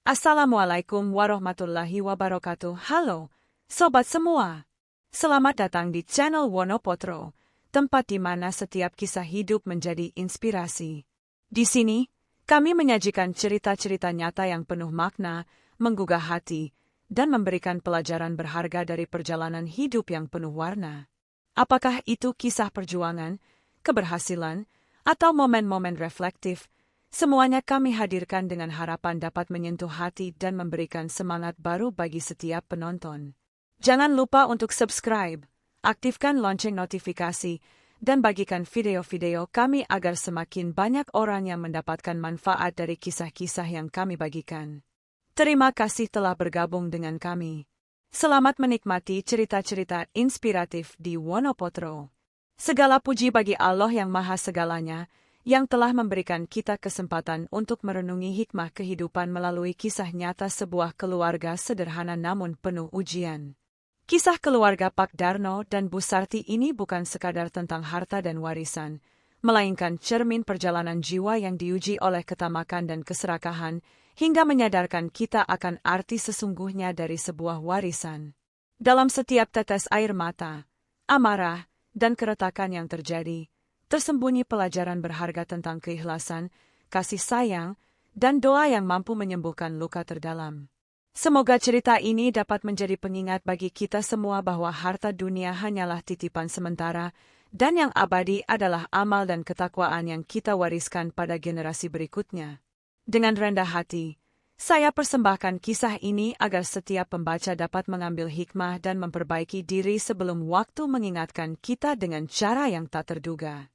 Assalamualaikum warahmatullahi wabarakatuh. Halo, sobat semua. Selamat datang di channel Wonopotro, tempat di mana setiap kisah hidup menjadi inspirasi. Di sini, kami menyajikan cerita-cerita nyata yang penuh makna, menggugah hati, dan memberikan pelajaran berharga dari perjalanan hidup yang penuh warna. Apakah itu kisah perjuangan, keberhasilan, atau momen-momen reflektif? Semuanya kami hadirkan dengan harapan dapat menyentuh hati dan memberikan semangat baru bagi setiap penonton. Jangan lupa untuk subscribe, aktifkan lonceng notifikasi, dan bagikan video-video kami agar semakin banyak orang yang mendapatkan manfaat dari kisah-kisah yang kami bagikan. Terima kasih telah bergabung dengan kami. Selamat menikmati cerita-cerita inspiratif di Wonopotro. Segala puji bagi Allah yang Maha Segalanya, yang telah memberikan kita kesempatan untuk merenungi hikmah kehidupan melalui kisah nyata sebuah keluarga sederhana namun penuh ujian. Kisah keluarga Pak Darno dan Bu Sarti ini bukan sekadar tentang harta dan warisan, melainkan cermin perjalanan jiwa yang diuji oleh ketamakan dan keserakahan, hingga menyadarkan kita akan arti sesungguhnya dari sebuah warisan. Dalam setiap tetes air mata, amarah, dan keretakan yang terjadi, tersembunyi pelajaran berharga tentang keikhlasan, kasih sayang, dan doa yang mampu menyembuhkan luka terdalam. Semoga cerita ini dapat menjadi pengingat bagi kita semua bahwa harta dunia hanyalah titipan sementara, dan yang abadi adalah amal dan ketakwaan yang kita wariskan pada generasi berikutnya. Dengan rendah hati, saya persembahkan kisah ini agar setiap pembaca dapat mengambil hikmah dan memperbaiki diri sebelum waktu mengingatkan kita dengan cara yang tak terduga.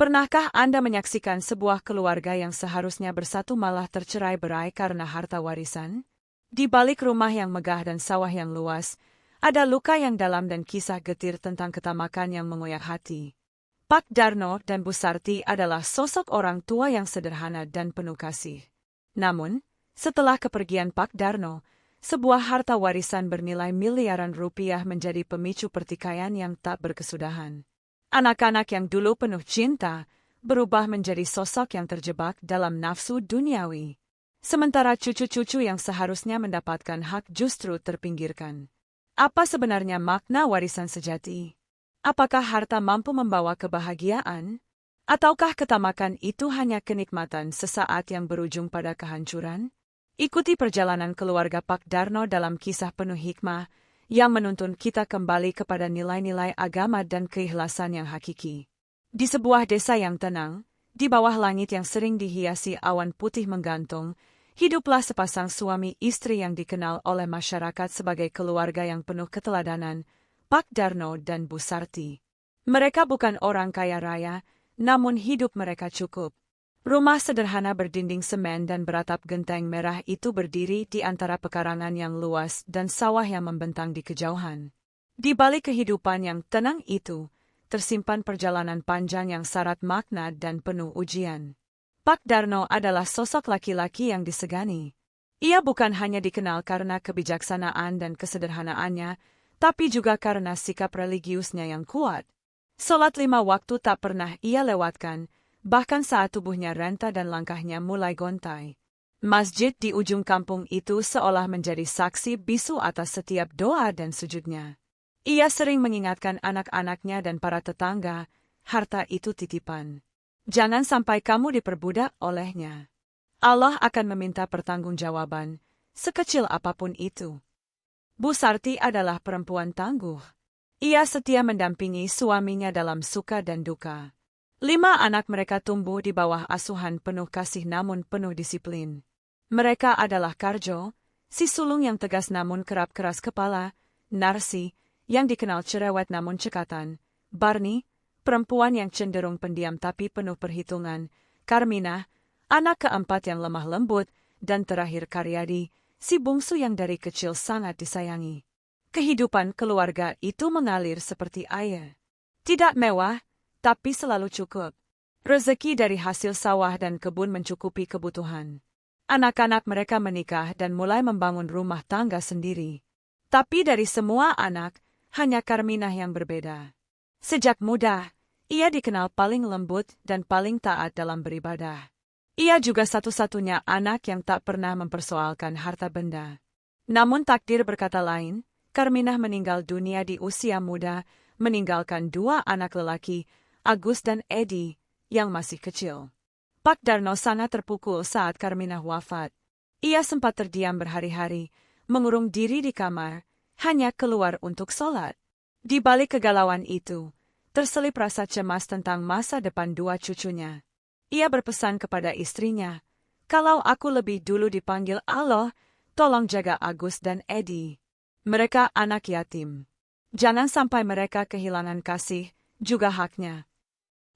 Pernahkah Anda menyaksikan sebuah keluarga yang seharusnya bersatu malah tercerai-berai karena harta warisan? Di balik rumah yang megah dan sawah yang luas, ada luka yang dalam dan kisah getir tentang ketamakan yang mengoyak hati. Pak Darno dan Bu Sarti adalah sosok orang tua yang sederhana dan penuh kasih. Namun, setelah kepergian Pak Darno, sebuah harta warisan bernilai miliaran rupiah menjadi pemicu pertikaian yang tak berkesudahan. Anak-anak yang dulu penuh cinta, berubah menjadi sosok yang terjebak dalam nafsu duniawi. Sementara cucu-cucu yang seharusnya mendapatkan hak justru terpinggirkan. Apa sebenarnya makna warisan sejati? Apakah harta mampu membawa kebahagiaan? Ataukah ketamakan itu hanya kenikmatan sesaat yang berujung pada kehancuran? Ikuti perjalanan keluarga Pak Darno dalam kisah penuh hikmah, yang menuntun kita kembali kepada nilai-nilai agama dan keikhlasan yang hakiki. Di sebuah desa yang tenang, di bawah langit yang sering dihiasi awan putih menggantung, hiduplah sepasang suami istri yang dikenal oleh masyarakat sebagai keluarga yang penuh keteladanan, Pak Darno dan Bu Sarti. Mereka bukan orang kaya raya, namun hidup mereka cukup. Rumah sederhana berdinding semen dan beratap genteng merah itu berdiri di antara pekarangan yang luas dan sawah yang membentang di kejauhan. Di balik kehidupan yang tenang itu, tersimpan perjalanan panjang yang syarat makna dan penuh ujian. Pak Darno adalah sosok laki-laki yang disegani. Ia bukan hanya dikenal karena kebijaksanaan dan kesederhanaannya, tapi juga karena sikap religiusnya yang kuat. Salat 5 waktu tak pernah ia lewatkan, bahkan saat tubuhnya renta dan langkahnya mulai gontai. Masjid di ujung kampung itu seolah menjadi saksi bisu atas setiap doa dan sujudnya. Ia sering mengingatkan anak-anaknya dan para tetangga, harta itu titipan. Jangan sampai kamu diperbudak olehnya. Allah akan meminta pertanggungjawaban, sekecil apapun itu. Bu Sarti adalah perempuan tangguh. Ia setia mendampingi suaminya dalam suka dan duka. 5 anak mereka tumbuh di bawah asuhan penuh kasih namun penuh disiplin. Mereka adalah Karjo, si sulung yang tegas namun kerap keras kepala, Narsi, yang dikenal cerewet namun cekatan, Barni, perempuan yang cenderung pendiam tapi penuh perhitungan, Karmina, anak keempat yang lemah lembut, dan terakhir Karyadi, si bungsu yang dari kecil sangat disayangi. Kehidupan keluarga itu mengalir seperti air. Tidak mewah, tapi selalu cukup. Rezeki dari hasil sawah dan kebun mencukupi kebutuhan. Anak-anak mereka menikah dan mulai membangun rumah tangga sendiri. Tapi dari semua anak, hanya Karminah yang berbeda. Sejak muda, ia dikenal paling lembut dan paling taat dalam beribadah. Ia juga satu-satunya anak yang tak pernah mempersoalkan harta benda. Namun takdir berkata lain, Karminah meninggal dunia di usia muda, meninggalkan dua anak lelaki, Agus dan Edi, yang masih kecil. Pak Darno sangat terpukul saat Karminah wafat. Ia sempat terdiam berhari-hari, mengurung diri di kamar, hanya keluar untuk sholat. Di balik kegalauan itu, terselip rasa cemas tentang masa depan dua cucunya. Ia berpesan kepada istrinya, "Kalau aku lebih dulu dipanggil Allah, tolong jaga Agus dan Edi. Mereka anak yatim. Jangan sampai mereka kehilangan kasih, juga haknya."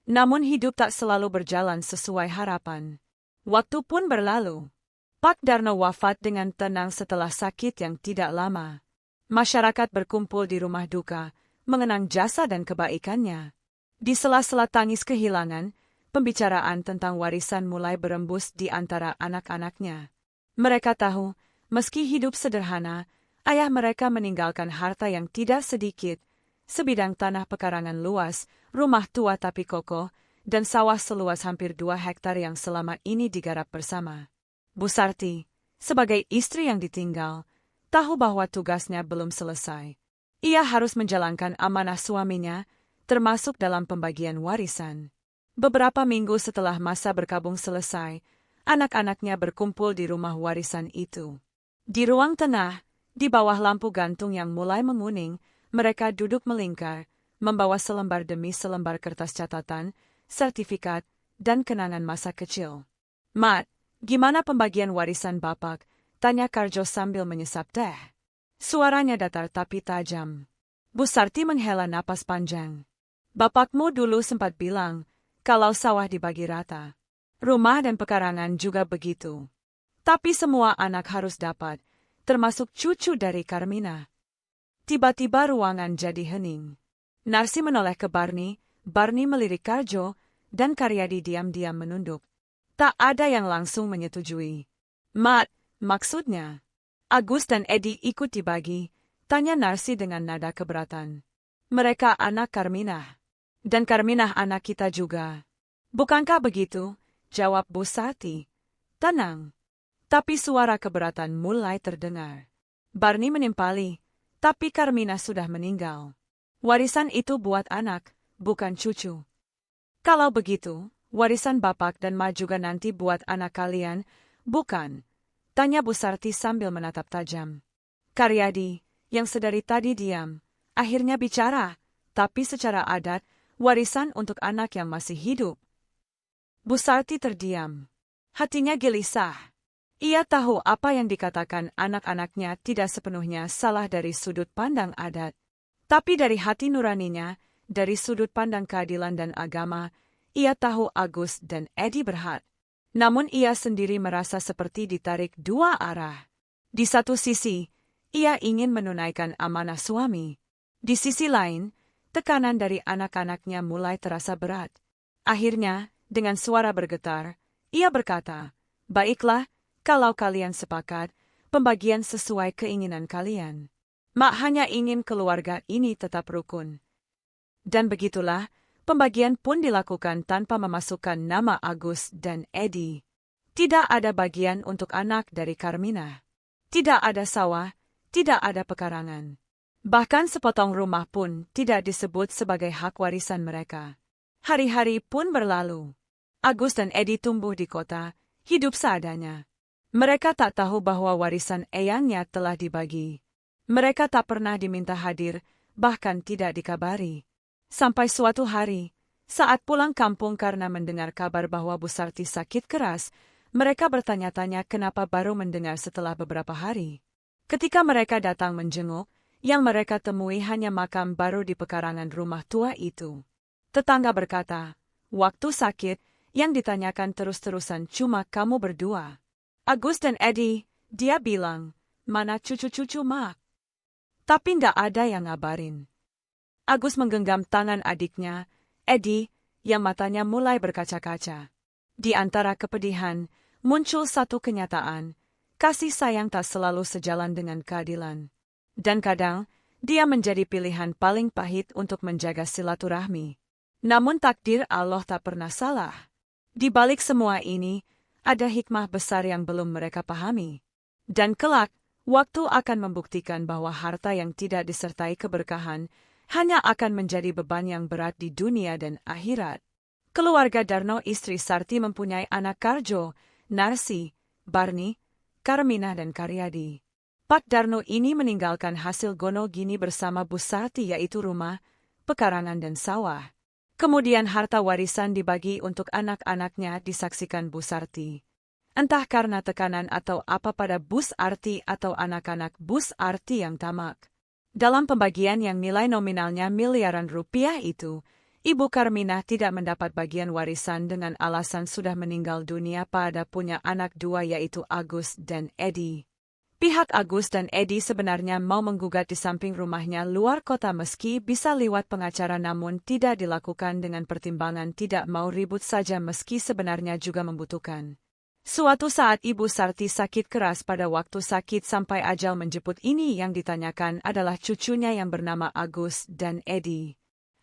Namun hidup tak selalu berjalan sesuai harapan. Waktu pun berlalu. Pak Darno wafat dengan tenang setelah sakit yang tidak lama. Masyarakat berkumpul di rumah duka, mengenang jasa dan kebaikannya. Di sela-sela tangis kehilangan, pembicaraan tentang warisan mulai berembus di antara anak-anaknya. Mereka tahu, meski hidup sederhana, ayah mereka meninggalkan harta yang tidak sedikit, sebidang tanah pekarangan luas, rumah tua tapi kokoh, dan sawah seluas hampir 2 hektar yang selama ini digarap bersama. Bu Sarti, sebagai istri yang ditinggal, tahu bahwa tugasnya belum selesai. Ia harus menjalankan amanah suaminya, termasuk dalam pembagian warisan. Beberapa minggu setelah masa berkabung selesai, anak-anaknya berkumpul di rumah warisan itu. Di ruang tengah, di bawah lampu gantung yang mulai menguning, mereka duduk melingkar, membawa selembar demi selembar kertas catatan, sertifikat, dan kenangan masa kecil. "Mat, gimana pembagian warisan Bapak?" tanya Karjo sambil menyesap teh. Suaranya datar tapi tajam. Bu Sarti menghela napas panjang. "Bapakmu dulu sempat bilang, kalau sawah dibagi rata. Rumah dan pekarangan juga begitu. Tapi semua anak harus dapat, termasuk cucu dari Karminah." Tiba-tiba ruangan jadi hening. Narsi menoleh ke Barni, Barni melirik Karjo, dan Karyadi diam-diam menunduk. Tak ada yang langsung menyetujui. "Mat, maksudnya Agus dan Edi ikut dibagi?" tanya Narsi dengan nada keberatan. "Mereka anak Karminah. Dan Karminah anak kita juga." "Bukankah begitu?" jawab Bu Sarti. "Tenang." Tapi suara keberatan mulai terdengar. Barni menimpali, "Tapi Karminah sudah meninggal. Warisan itu buat anak, bukan cucu." "Kalau begitu, warisan Bapak dan Ma juga nanti buat anak kalian, bukan?" tanya Bu Sarti sambil menatap tajam. Karyadi, yang sedari tadi diam, akhirnya bicara, "Tapi secara adat, warisan untuk anak yang masih hidup." Bu Sarti terdiam. Hatinya gelisah. Ia tahu apa yang dikatakan anak-anaknya tidak sepenuhnya salah dari sudut pandang adat. Tapi dari hati nuraninya, dari sudut pandang keadilan dan agama, ia tahu Agus dan Edi berhak. Namun ia sendiri merasa seperti ditarik dua arah. Di satu sisi, ia ingin menunaikan amanah suami. Di sisi lain, tekanan dari anak-anaknya mulai terasa berat. Akhirnya, dengan suara bergetar, ia berkata, "Baiklah, kalau kalian sepakat, pembagian sesuai keinginan kalian. Mak hanya ingin keluarga ini tetap rukun." Dan begitulah, pembagian pun dilakukan tanpa memasukkan nama Agus dan Edi. Tidak ada bagian untuk anak dari Karminah. Tidak ada sawah, tidak ada pekarangan. Bahkan sepotong rumah pun tidak disebut sebagai hak warisan mereka. Hari-hari pun berlalu. Agus dan Edi tumbuh di kota, hidup seadanya. Mereka tak tahu bahwa warisan eyangnya telah dibagi. Mereka tak pernah diminta hadir, bahkan tidak dikabari. Sampai suatu hari, saat pulang kampung karena mendengar kabar bahwa Bu Sarti sakit keras, mereka bertanya-tanya kenapa baru mendengar setelah beberapa hari. Ketika mereka datang menjenguk, yang mereka temui hanya makam baru di pekarangan rumah tua itu. Tetangga berkata, "Waktu sakit, yang ditanyakan terus-terusan cuma kamu berdua." "Agus dan Edi," dia bilang, "mana cucu-cucu Mak?" Tapi nggak ada yang ngabarin. Agus menggenggam tangan adiknya, Edi, yang matanya mulai berkaca-kaca. Di antara kepedihan, muncul satu kenyataan, kasih sayang tak selalu sejalan dengan keadilan. Dan kadang, dia menjadi pilihan paling pahit untuk menjaga silaturahmi. Namun takdir Allah tak pernah salah. Di balik semua ini, ada hikmah besar yang belum mereka pahami. Dan kelak, waktu akan membuktikan bahwa harta yang tidak disertai keberkahan hanya akan menjadi beban yang berat di dunia dan akhirat. Keluarga Darno istri Sarti mempunyai anak Karjo, Narsi, Barni, Karmina dan Karyadi. Pak Darno ini meninggalkan hasil gono gini bersama Bu Sarti yaitu rumah, pekarangan dan sawah. Kemudian harta warisan dibagi untuk anak-anaknya disaksikan Bu Sarti. Entah karena tekanan atau apa pada Bu Sarti atau anak-anak Bu Sarti yang tamak. Dalam pembagian yang nilai nominalnya miliaran rupiah itu, Ibu Karmina tidak mendapat bagian warisan dengan alasan sudah meninggal dunia pada punya anak dua yaitu Agus dan Edi. Pihak Agus dan Edi sebenarnya mau menggugat di samping rumahnya luar kota meski bisa lewat pengacara namun tidak dilakukan dengan pertimbangan tidak mau ribut saja meski sebenarnya juga membutuhkan. Suatu saat Ibu Sarti sakit keras pada waktu sakit sampai ajal menjemput ini yang ditanyakan adalah cucunya yang bernama Agus dan Edi.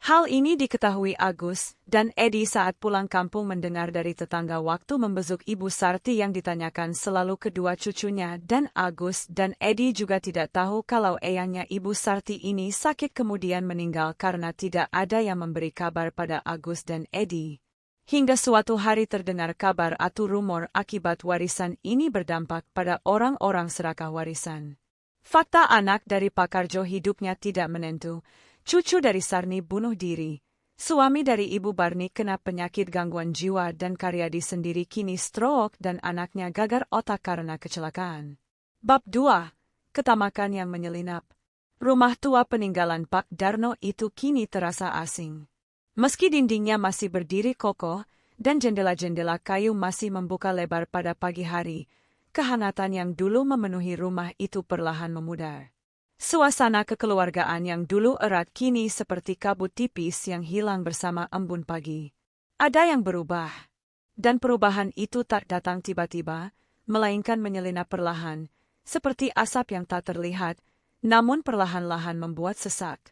Hal ini diketahui Agus dan Edi saat pulang kampung mendengar dari tetangga waktu membesuk Ibu Sarti yang ditanyakan selalu kedua cucunya dan Agus dan Edi juga tidak tahu kalau eyangnya Ibu Sarti ini sakit kemudian meninggal karena tidak ada yang memberi kabar pada Agus dan Edi. Hingga suatu hari terdengar kabar atau rumor akibat warisan ini berdampak pada orang-orang serakah warisan. Fakta anak dari Pak Karjo hidupnya tidak menentu. Cucu dari Sarni bunuh diri, suami dari Ibu Barni kena penyakit gangguan jiwa dan Karyadi sendiri kini stroke dan anaknya gagal otak karena kecelakaan. Bab 2. Ketamakan yang menyelinap. Rumah tua peninggalan Pak Darno itu kini terasa asing. Meski dindingnya masih berdiri kokoh dan jendela-jendela kayu masih membuka lebar pada pagi hari, kehangatan yang dulu memenuhi rumah itu perlahan memudar. Suasana kekeluargaan yang dulu erat kini seperti kabut tipis yang hilang bersama embun pagi. Ada yang berubah. Dan perubahan itu tak datang tiba-tiba, melainkan menyelinap perlahan, seperti asap yang tak terlihat, namun perlahan-lahan membuat sesak.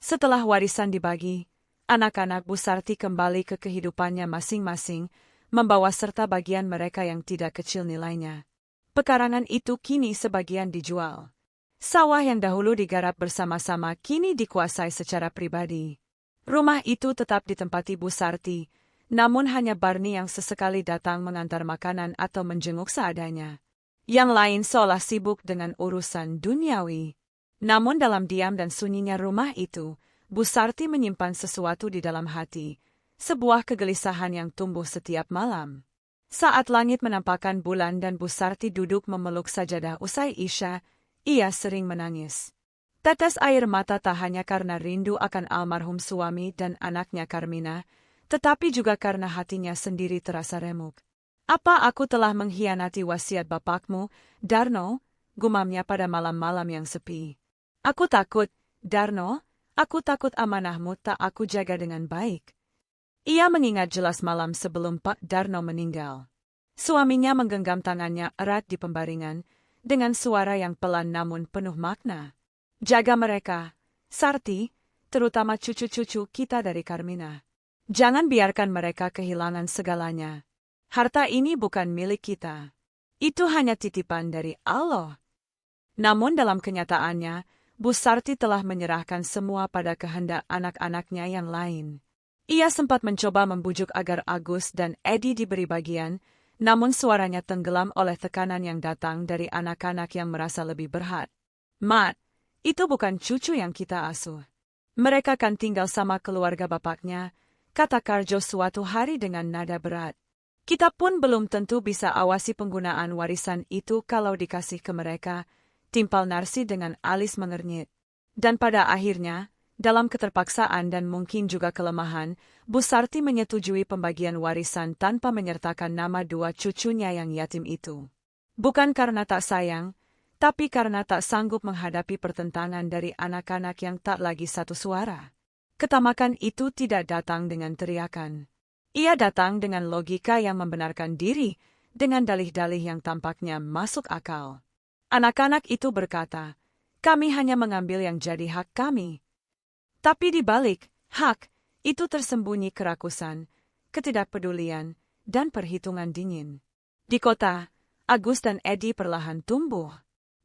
Setelah warisan dibagi, anak-anak Bu Sarti kembali ke kehidupannya masing-masing, membawa serta bagian mereka yang tidak kecil nilainya. Pekarangan itu kini sebagian dijual. Sawah yang dahulu digarap bersama-sama kini dikuasai secara pribadi. Rumah itu tetap ditempati Bu Sarti, namun hanya Barni yang sesekali datang mengantar makanan atau menjenguk seadanya. Yang lain seolah sibuk dengan urusan duniawi. Namun dalam diam dan sunyinya rumah itu, Bu Sarti menyimpan sesuatu di dalam hati, sebuah kegelisahan yang tumbuh setiap malam. Saat langit menampakkan bulan dan Bu Sarti duduk memeluk sajadah usai Isya, ia sering menangis. Tetes air mata tak hanya karena rindu akan almarhum suami dan anaknya Karmina, tetapi juga karena hatinya sendiri terasa remuk. Apa aku telah mengkhianati wasiat bapakmu, Darno? Gumamnya pada malam-malam yang sepi. Aku takut, Darno, aku takut amanahmu tak aku jaga dengan baik. Ia mengingat jelas malam sebelum Pak Darno meninggal. Suaminya menggenggam tangannya erat di pembaringan, dengan suara yang pelan namun penuh makna. Jaga mereka, Sarti, terutama cucu-cucu kita dari Karmina. Jangan biarkan mereka kehilangan segalanya. Harta ini bukan milik kita. Itu hanya titipan dari Allah. Namun dalam kenyataannya, Bu Sarti telah menyerahkan semua pada kehendak anak-anaknya yang lain. Ia sempat mencoba membujuk agar Agus dan Edi diberi bagian, namun suaranya tenggelam oleh tekanan yang datang dari anak-anak yang merasa lebih berhak. Mat, itu bukan cucu yang kita asuh. Mereka kan tinggal sama keluarga bapaknya, kata Karjo suatu hari dengan nada berat. Kita pun belum tentu bisa awasi penggunaan warisan itu kalau dikasih ke mereka, timpal Narsi dengan alis mengernyit. Dan pada akhirnya, dalam keterpaksaan dan mungkin juga kelemahan, Bu Sarti menyetujui pembagian warisan tanpa menyertakan nama dua cucunya yang yatim itu. Bukan karena tak sayang, tapi karena tak sanggup menghadapi pertentangan dari anak-anak yang tak lagi satu suara. Ketamakan itu tidak datang dengan teriakan. Ia datang dengan logika yang membenarkan diri, dengan dalih-dalih yang tampaknya masuk akal. Anak-anak itu berkata, kami hanya mengambil yang jadi hak kami. Tapi di balik hak itu tersembunyi kerakusan, ketidakpedulian, dan perhitungan dingin. Di kota, Agus dan Edi perlahan tumbuh.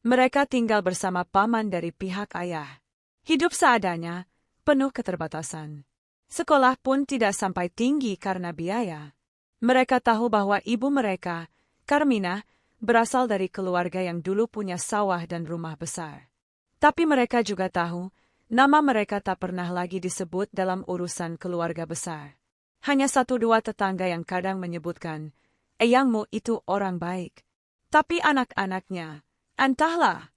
Mereka tinggal bersama paman dari pihak ayah. Hidup seadanya, penuh keterbatasan. Sekolah pun tidak sampai tinggi karena biaya. Mereka tahu bahwa ibu mereka, Carmina, berasal dari keluarga yang dulu punya sawah dan rumah besar. Tapi mereka juga tahu, nama mereka tak pernah lagi disebut dalam urusan keluarga besar. Hanya satu dua tetangga yang kadang menyebutkan, "Eyangmu itu orang baik." Tapi anak-anaknya, entahlah.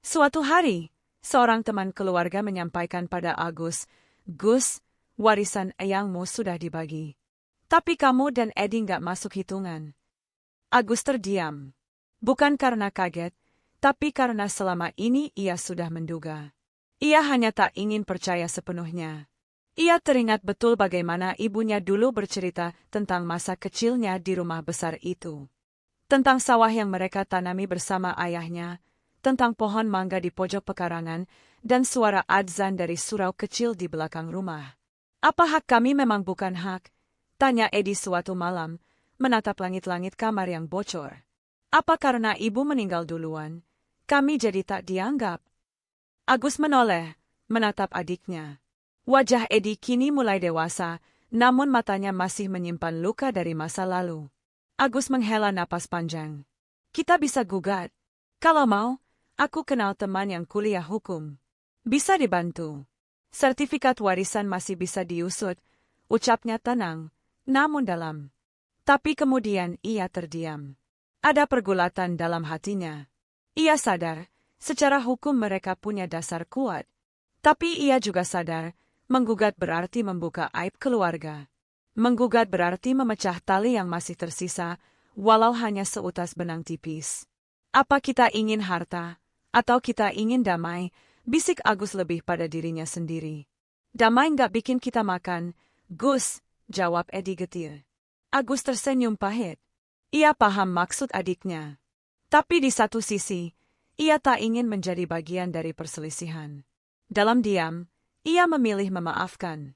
Suatu hari, seorang teman keluarga menyampaikan pada Agus, "Gus, warisan eyangmu sudah dibagi. Tapi kamu dan Edi nggak masuk hitungan." Agus terdiam. Bukan karena kaget, tapi karena selama ini ia sudah menduga. Ia hanya tak ingin percaya sepenuhnya. Ia teringat betul bagaimana ibunya dulu bercerita tentang masa kecilnya di rumah besar itu. Tentang sawah yang mereka tanami bersama ayahnya, tentang pohon mangga di pojok pekarangan, dan suara adzan dari surau kecil di belakang rumah. "Apa hak kami memang bukan hak?" tanya Edi suatu malam, menatap langit-langit kamar yang bocor. "Apa karena ibu meninggal duluan, kami jadi tak dianggap?" Agus menoleh, menatap adiknya. Wajah Edi kini mulai dewasa, namun matanya masih menyimpan luka dari masa lalu. Agus menghela napas panjang. "Kita bisa gugat. Kalau mau, aku kenal teman yang kuliah hukum. Bisa dibantu. Sertifikat warisan masih bisa diusut," ucapnya tenang, namun dalam. Tapi kemudian ia terdiam. Ada pergulatan dalam hatinya. Ia sadar, secara hukum mereka punya dasar kuat. Tapi ia juga sadar, menggugat berarti membuka aib keluarga. Menggugat berarti memecah tali yang masih tersisa, walau hanya seutas benang tipis. "Apa kita ingin harta, atau kita ingin damai?" bisik Agus lebih pada dirinya sendiri. "Damai nggak bikin kita makan, Gus," jawab Edi getir. Agus tersenyum pahit. Ia paham maksud adiknya. Tapi di satu sisi, ia tak ingin menjadi bagian dari perselisihan. Dalam diam, ia memilih memaafkan.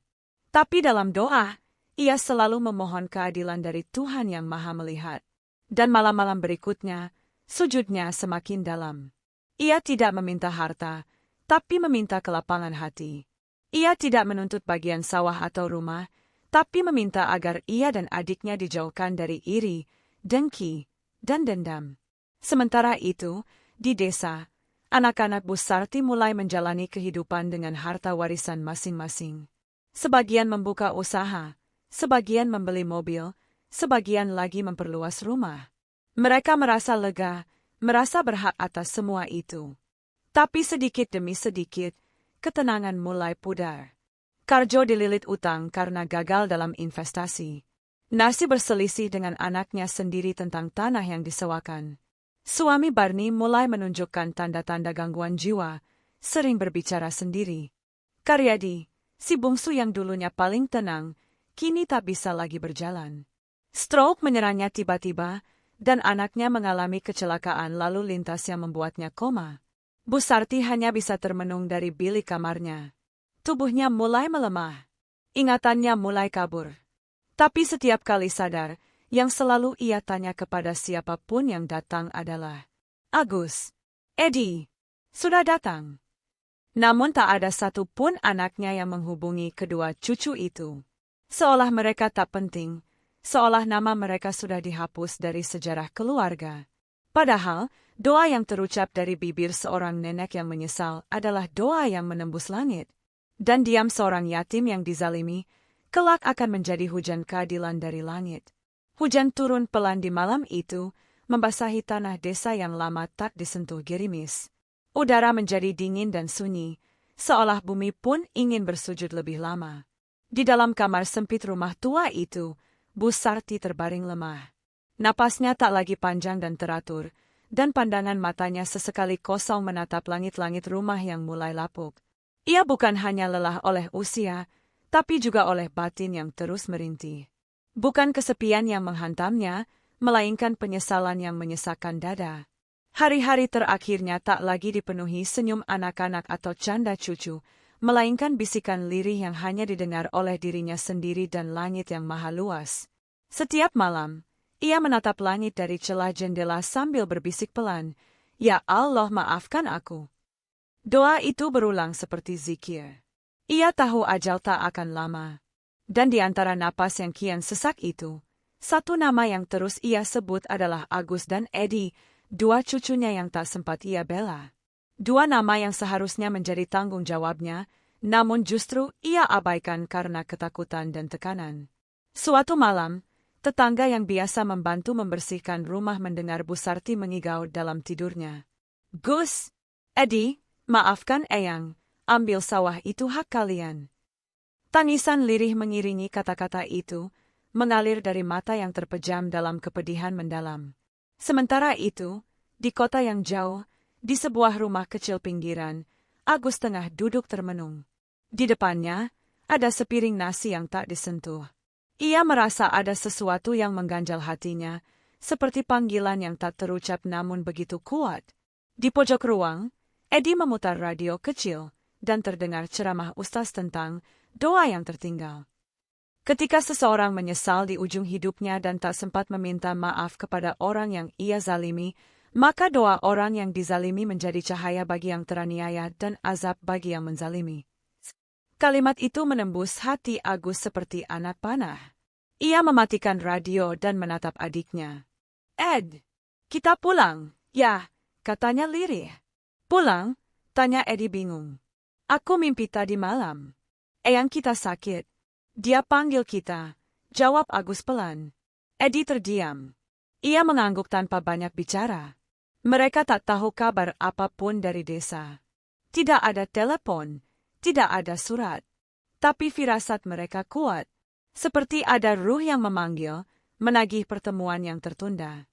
Tapi dalam doa, ia selalu memohon keadilan dari Tuhan yang Maha Melihat. Dan malam-malam berikutnya, sujudnya semakin dalam. Ia tidak meminta harta, tapi meminta kelapangan hati. Ia tidak menuntut bagian sawah atau rumah, tapi meminta agar ia dan adiknya dijauhkan dari iri, dengki, dan dendam. Sementara itu, di desa, anak-anak Bu Sarti mulai menjalani kehidupan dengan harta warisan masing-masing. Sebagian membuka usaha, sebagian membeli mobil, sebagian lagi memperluas rumah. Mereka merasa lega, merasa berhak atas semua itu. Tapi sedikit demi sedikit, ketenangan mulai pudar. Karjo dililit utang karena gagal dalam investasi. Narsi berselisih dengan anaknya sendiri tentang tanah yang disewakan. Suami Barni mulai menunjukkan tanda-tanda gangguan jiwa, sering berbicara sendiri. Karyadi, si bungsu yang dulunya paling tenang, kini tak bisa lagi berjalan. Stroke menyerangnya tiba-tiba, dan anaknya mengalami kecelakaan lalu lintas yang membuatnya koma. Bu Sarti hanya bisa termenung dari bilik kamarnya. Tubuhnya mulai melemah. Ingatannya mulai kabur. Tapi setiap kali sadar, yang selalu ia tanya kepada siapapun yang datang adalah, "Agus, Edi, sudah datang?" Namun tak ada satu pun anaknya yang menghubungi kedua cucu itu. Seolah mereka tak penting, seolah nama mereka sudah dihapus dari sejarah keluarga. Padahal, doa yang terucap dari bibir seorang nenek yang menyesal adalah doa yang menembus langit. Dan diam seorang yatim yang dizalimi, kelak akan menjadi hujan keadilan dari langit. Hujan turun pelan di malam itu, membasahi tanah desa yang lama tak disentuh gerimis. Udara menjadi dingin dan sunyi, seolah bumi pun ingin bersujud lebih lama. Di dalam kamar sempit rumah tua itu, Bu Sarti terbaring lemah. Napasnya tak lagi panjang dan teratur, dan pandangan matanya sesekali kosong menatap langit-langit rumah yang mulai lapuk. Ia bukan hanya lelah oleh usia, tapi juga oleh batin yang terus merintih. Bukan kesepian yang menghantamnya, melainkan penyesalan yang menyesakkan dada. Hari-hari terakhirnya tak lagi dipenuhi senyum anak-anak atau canda cucu, melainkan bisikan lirih yang hanya didengar oleh dirinya sendiri dan langit yang maha luas. Setiap malam, Ia menatap langit dari celah jendela sambil berbisik pelan, "Ya Allah, maafkan aku." Doa itu berulang seperti zikir. Ia tahu ajal tak akan lama. Dan di antara napas yang kian sesak itu, satu nama yang terus ia sebut adalah Agus dan Edi, dua cucunya yang tak sempat ia bela. Dua nama yang seharusnya menjadi tanggung jawabnya, namun justru ia abaikan karena ketakutan dan tekanan. Suatu malam, tetangga yang biasa membantu membersihkan rumah mendengar Bu Sarti mengigau dalam tidurnya. "Gus, Edi, maafkan Eyang, ambil sawah itu hak kalian." Tangisan lirih mengiringi kata-kata itu, mengalir dari mata yang terpejam dalam kepedihan mendalam. Sementara itu, di kota yang jauh, di sebuah rumah kecil pinggiran, Agus tengah duduk termenung. Di depannya, ada sepiring nasi yang tak disentuh. Ia merasa ada sesuatu yang mengganjal hatinya, seperti panggilan yang tak terucap namun begitu kuat. Di pojok ruang, Edi memutar radio kecil, dan terdengar ceramah ustaz tentang doa yang tertinggal. Ketika seseorang menyesal di ujung hidupnya dan tak sempat meminta maaf kepada orang yang ia zalimi, maka doa orang yang dizalimi menjadi cahaya bagi yang teraniaya dan azab bagi yang menzalimi. Kalimat itu menembus hati Agus seperti anak panah. Ia mematikan radio dan menatap adiknya. "Ed, kita pulang, ya," katanya lirih. "Pulang?" tanya Edi bingung. "Aku mimpi tadi malam. Eyang kita sakit. Dia panggil kita," jawab Agus pelan. Edi terdiam. Ia mengangguk tanpa banyak bicara. Mereka tak tahu kabar apapun dari desa. Tidak ada telepon, tidak ada surat. Tapi firasat mereka kuat. Seperti ada ruh yang memanggil, menagih pertemuan yang tertunda.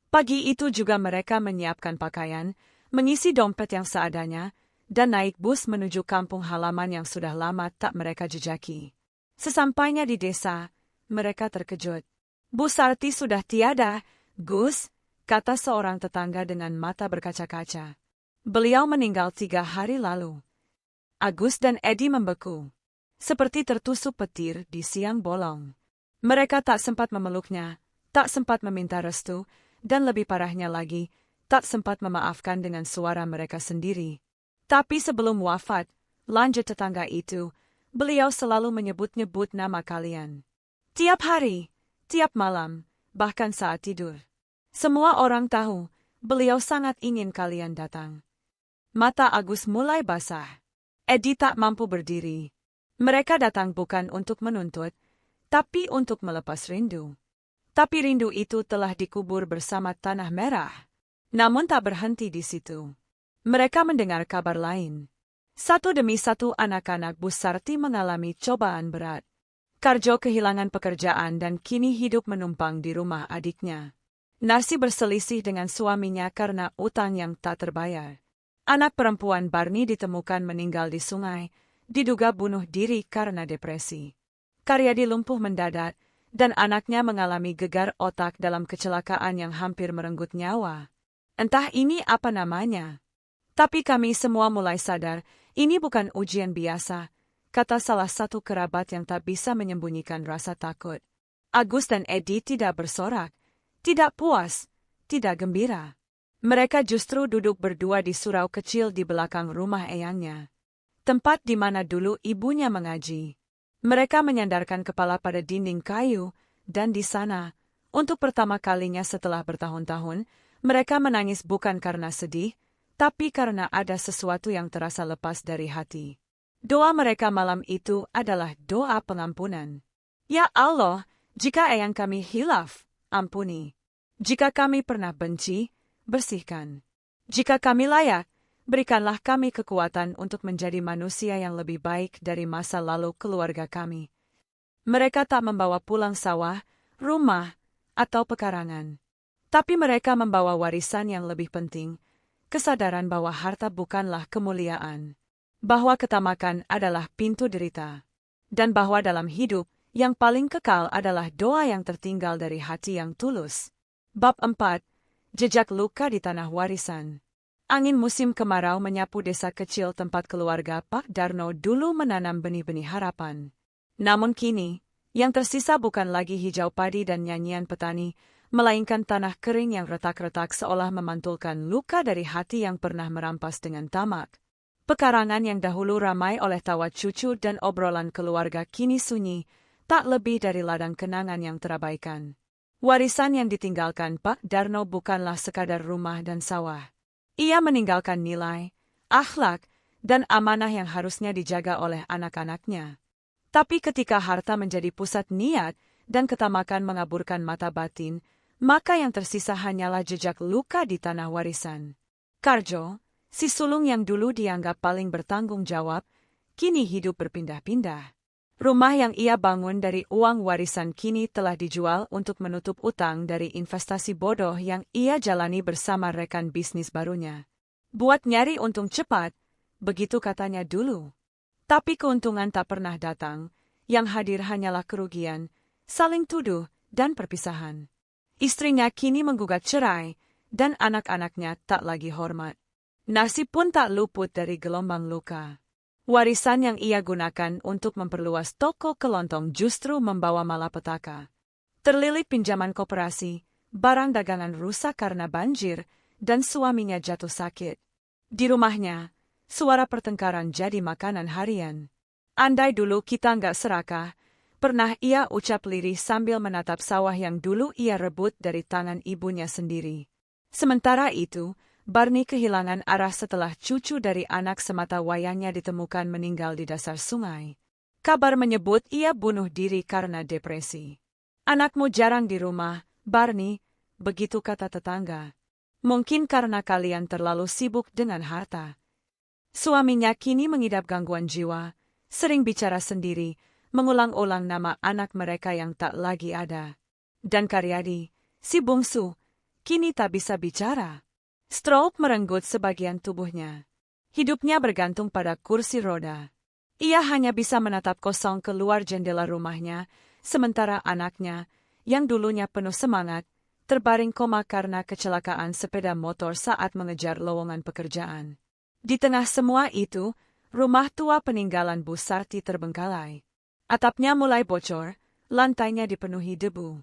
Pagi itu juga mereka menyiapkan pakaian, mengisi dompet yang seadanya, dan naik bus menuju kampung halaman yang sudah lama tak mereka jejaki. Sesampainya di desa, mereka terkejut. "Bu Sarti sudah tiada, Gus," kata seorang tetangga dengan mata berkaca-kaca. "Beliau meninggal 3 hari lalu." Agus dan Edi membeku, seperti tertusuk petir di siang bolong. Mereka tak sempat memeluknya, tak sempat meminta restu, dan lebih parahnya lagi, tak sempat memaafkan dengan suara mereka sendiri. Tapi sebelum wafat, lanjut tetangga itu, beliau selalu menyebut-nyebut nama kalian. Tiap hari, tiap malam, bahkan saat tidur. Semua orang tahu, beliau sangat ingin kalian datang. Mata Agus mulai basah. Edi tak mampu berdiri. Mereka datang bukan untuk menuntut, tapi untuk melepas rindu. Tapi rindu itu telah dikubur bersama tanah merah. Namun tak berhenti di situ. Mereka mendengar kabar lain. Satu demi satu anak-anak Bu Sarti mengalami cobaan berat. Karjo kehilangan pekerjaan dan kini hidup menumpang di rumah adiknya. Narsi berselisih dengan suaminya karena utang yang tak terbayar. Anak perempuan Barni ditemukan meninggal di sungai, diduga bunuh diri karena depresi. Karyadi lumpuh mendadak, dan anaknya mengalami gegar otak dalam kecelakaan yang hampir merenggut nyawa. Entah ini apa namanya. Tapi kami semua mulai sadar, ini bukan ujian biasa, kata salah satu kerabat yang tak bisa menyembunyikan rasa takut. Agus dan Edi tidak bersorak. Tidak puas, tidak gembira. Mereka justru duduk berdua di surau kecil di belakang rumah eyangnya. Tempat di mana dulu ibunya mengaji. Mereka menyandarkan kepala pada dinding kayu, dan di sana, untuk pertama kalinya setelah bertahun-tahun, mereka menangis bukan karena sedih, tapi karena ada sesuatu yang terasa lepas dari hati. Doa mereka malam itu adalah doa pengampunan. Ya Allah, jika eyang kami hilaf, ampuni. Jika kami pernah benci, bersihkan. Jika kami layak, berikanlah kami kekuatan untuk menjadi manusia yang lebih baik dari masa lalu keluarga kami. Mereka tak membawa pulang sawah, rumah, atau pekarangan. Tapi mereka membawa warisan yang lebih penting, kesadaran bahwa harta bukanlah kemuliaan, bahwa ketamakan adalah pintu derita, dan bahwa dalam hidup, yang paling kekal adalah doa yang tertinggal dari hati yang tulus. Bab 4. Jejak luka di tanah warisan. Angin musim kemarau menyapu desa kecil tempat keluarga Pak Darno dulu menanam benih-benih harapan. Namun kini, yang tersisa bukan lagi hijau padi dan nyanyian petani, melainkan tanah kering yang retak-retak seolah memantulkan luka dari hati yang pernah merampas dengan tamak. Pekarangan yang dahulu ramai oleh tawa cucu dan obrolan keluarga kini sunyi, tak lebih dari ladang kenangan yang terabaikan. Warisan yang ditinggalkan Pak Darno bukanlah sekadar rumah dan sawah. Ia meninggalkan nilai, akhlak, dan amanah yang harusnya dijaga oleh anak-anaknya. Tapi ketika harta menjadi pusat niat dan ketamakan mengaburkan mata batin, maka yang tersisa hanyalah jejak luka di tanah warisan. Karjo, si sulung yang dulu dianggap paling bertanggung jawab, kini hidup berpindah-pindah. Rumah yang ia bangun dari uang warisan kini telah dijual untuk menutup utang dari investasi bodoh yang ia jalani bersama rekan bisnis barunya. Buat nyari untung cepat, begitu katanya dulu. Tapi keuntungan tak pernah datang, yang hadir hanyalah kerugian, saling tuduh, dan perpisahan. Istrinya kini menggugat cerai, dan anak-anaknya tak lagi hormat. Nasib pun tak luput dari gelombang luka. Warisan yang ia gunakan untuk memperluas toko kelontong justru membawa malapetaka. Terlilit pinjaman koperasi, barang dagangan rusak karena banjir, dan suaminya jatuh sakit. Di rumahnya, suara pertengkaran jadi makanan harian. Andai dulu kita nggak serakah, pernah ia ucap lirih sambil menatap sawah yang dulu ia rebut dari tangan ibunya sendiri. Sementara itu, Barni kehilangan arah setelah cucu dari anak semata wayangnya ditemukan meninggal di dasar sungai. Kabar menyebut ia bunuh diri karena depresi. Anakmu jarang di rumah, Barni, begitu kata tetangga. Mungkin karena kalian terlalu sibuk dengan harta. Suaminya kini mengidap gangguan jiwa, sering bicara sendiri, mengulang-ulang nama anak mereka yang tak lagi ada. Dan Karyadi, si bungsu, kini tak bisa bicara. Stroke merenggut sebagian tubuhnya. Hidupnya bergantung pada kursi roda. Ia hanya bisa menatap kosong keluar jendela rumahnya, sementara anaknya, yang dulunya penuh semangat, terbaring koma karena kecelakaan sepeda motor saat mengejar lowongan pekerjaan. Di tengah semua itu, rumah tua peninggalan Bu Sarti terbengkalai. Atapnya mulai bocor, lantainya dipenuhi debu.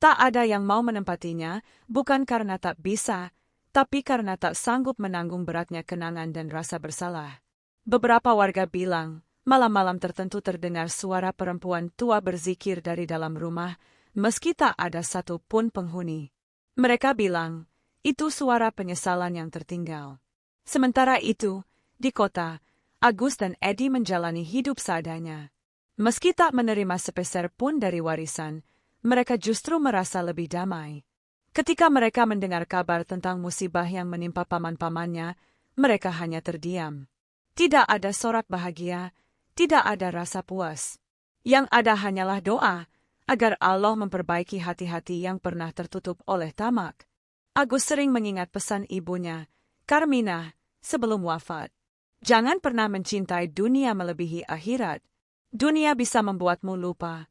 Tak ada yang mau menempatinya, bukan karena tak bisa, tapi karena tak sanggup menanggung beratnya kenangan dan rasa bersalah. Beberapa warga bilang, malam-malam tertentu terdengar suara perempuan tua berzikir dari dalam rumah, meski tak ada satu pun penghuni. Mereka bilang, itu suara penyesalan yang tertinggal. Sementara itu, di kota, Agus dan Edi menjalani hidup seadanya. Meski tak menerima sepeser pun dari warisan, mereka justru merasa lebih damai. Ketika mereka mendengar kabar tentang musibah yang menimpa paman-pamannya, mereka hanya terdiam. Tidak ada sorak bahagia, tidak ada rasa puas. Yang ada hanyalah doa, agar Allah memperbaiki hati-hati yang pernah tertutup oleh tamak. Agus sering mengingat pesan ibunya, Karmina, sebelum wafat. Jangan pernah mencintai dunia melebihi akhirat. Dunia bisa membuatmu lupa,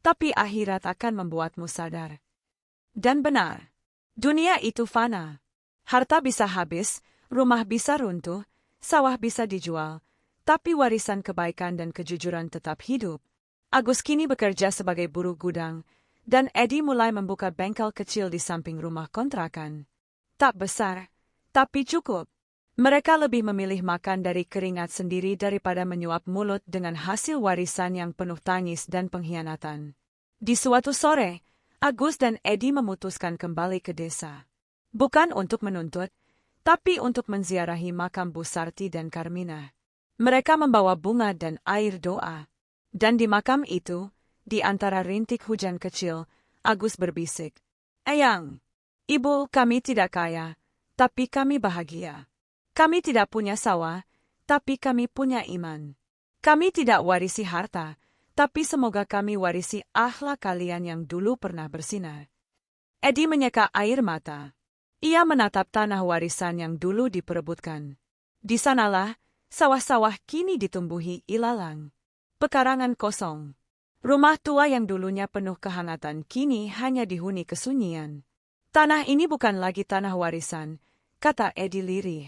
tapi akhirat akan membuatmu sadar. Dan benar, dunia itu fana. Harta bisa habis, rumah bisa runtuh, sawah bisa dijual, tapi warisan kebaikan dan kejujuran tetap hidup. Agus kini bekerja sebagai buruh gudang, dan Edi mulai membuka bengkel kecil di samping rumah kontrakan. Tak besar, tapi cukup. Mereka lebih memilih makan dari keringat sendiri daripada menyuap mulut dengan hasil warisan yang penuh tangis dan pengkhianatan. Di suatu sore, Agus dan Edi memutuskan kembali ke desa. Bukan untuk menuntut, tapi untuk menziarahi makam Bu Sarti dan Karmina. Mereka membawa bunga dan air doa. Dan di makam itu, di antara rintik hujan kecil, Agus berbisik, "Eyang, Ibu, kami tidak kaya, tapi kami bahagia. Kami tidak punya sawah, tapi kami punya iman. Kami tidak warisi harta, tapi semoga kami warisi akhlak kalian yang dulu pernah bersinar." Edi menyeka air mata. Ia menatap tanah warisan yang dulu diperebutkan. Di sanalah, sawah-sawah kini ditumbuhi ilalang. Pekarangan kosong. Rumah tua yang dulunya penuh kehangatan kini hanya dihuni kesunyian. "Tanah ini bukan lagi tanah warisan," kata Edi lirih.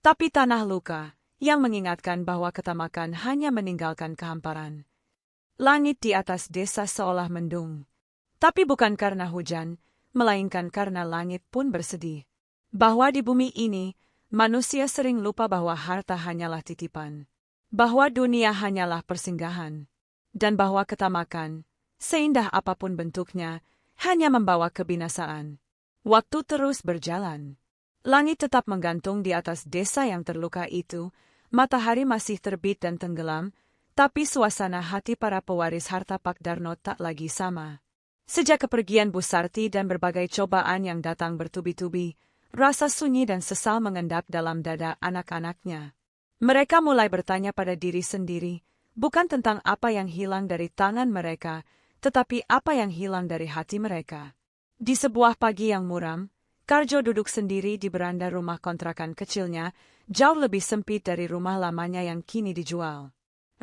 "Tapi tanah luka, yang mengingatkan bahwa ketamakan hanya meninggalkan kehamparan." Langit di atas desa seolah mendung. Tapi bukan karena hujan, melainkan karena langit pun bersedih. Bahwa di bumi ini, manusia sering lupa bahwa harta hanyalah titipan. Bahwa dunia hanyalah persinggahan. Dan bahwa ketamakan, seindah apapun bentuknya, hanya membawa kebinasaan. Waktu terus berjalan. Langit tetap menggantung di atas desa yang terluka itu, matahari masih terbit dan tenggelam, tapi suasana hati para pewaris harta Pak Darno tak lagi sama. Sejak kepergian Bu Sarti dan berbagai cobaan yang datang bertubi-tubi, rasa sunyi dan sesal mengendap dalam dada anak-anaknya. Mereka mulai bertanya pada diri sendiri, bukan tentang apa yang hilang dari tangan mereka, tetapi apa yang hilang dari hati mereka. Di sebuah pagi yang muram, Karjo duduk sendiri di beranda rumah kontrakan kecilnya, jauh lebih sempit dari rumah lamanya yang kini dijual.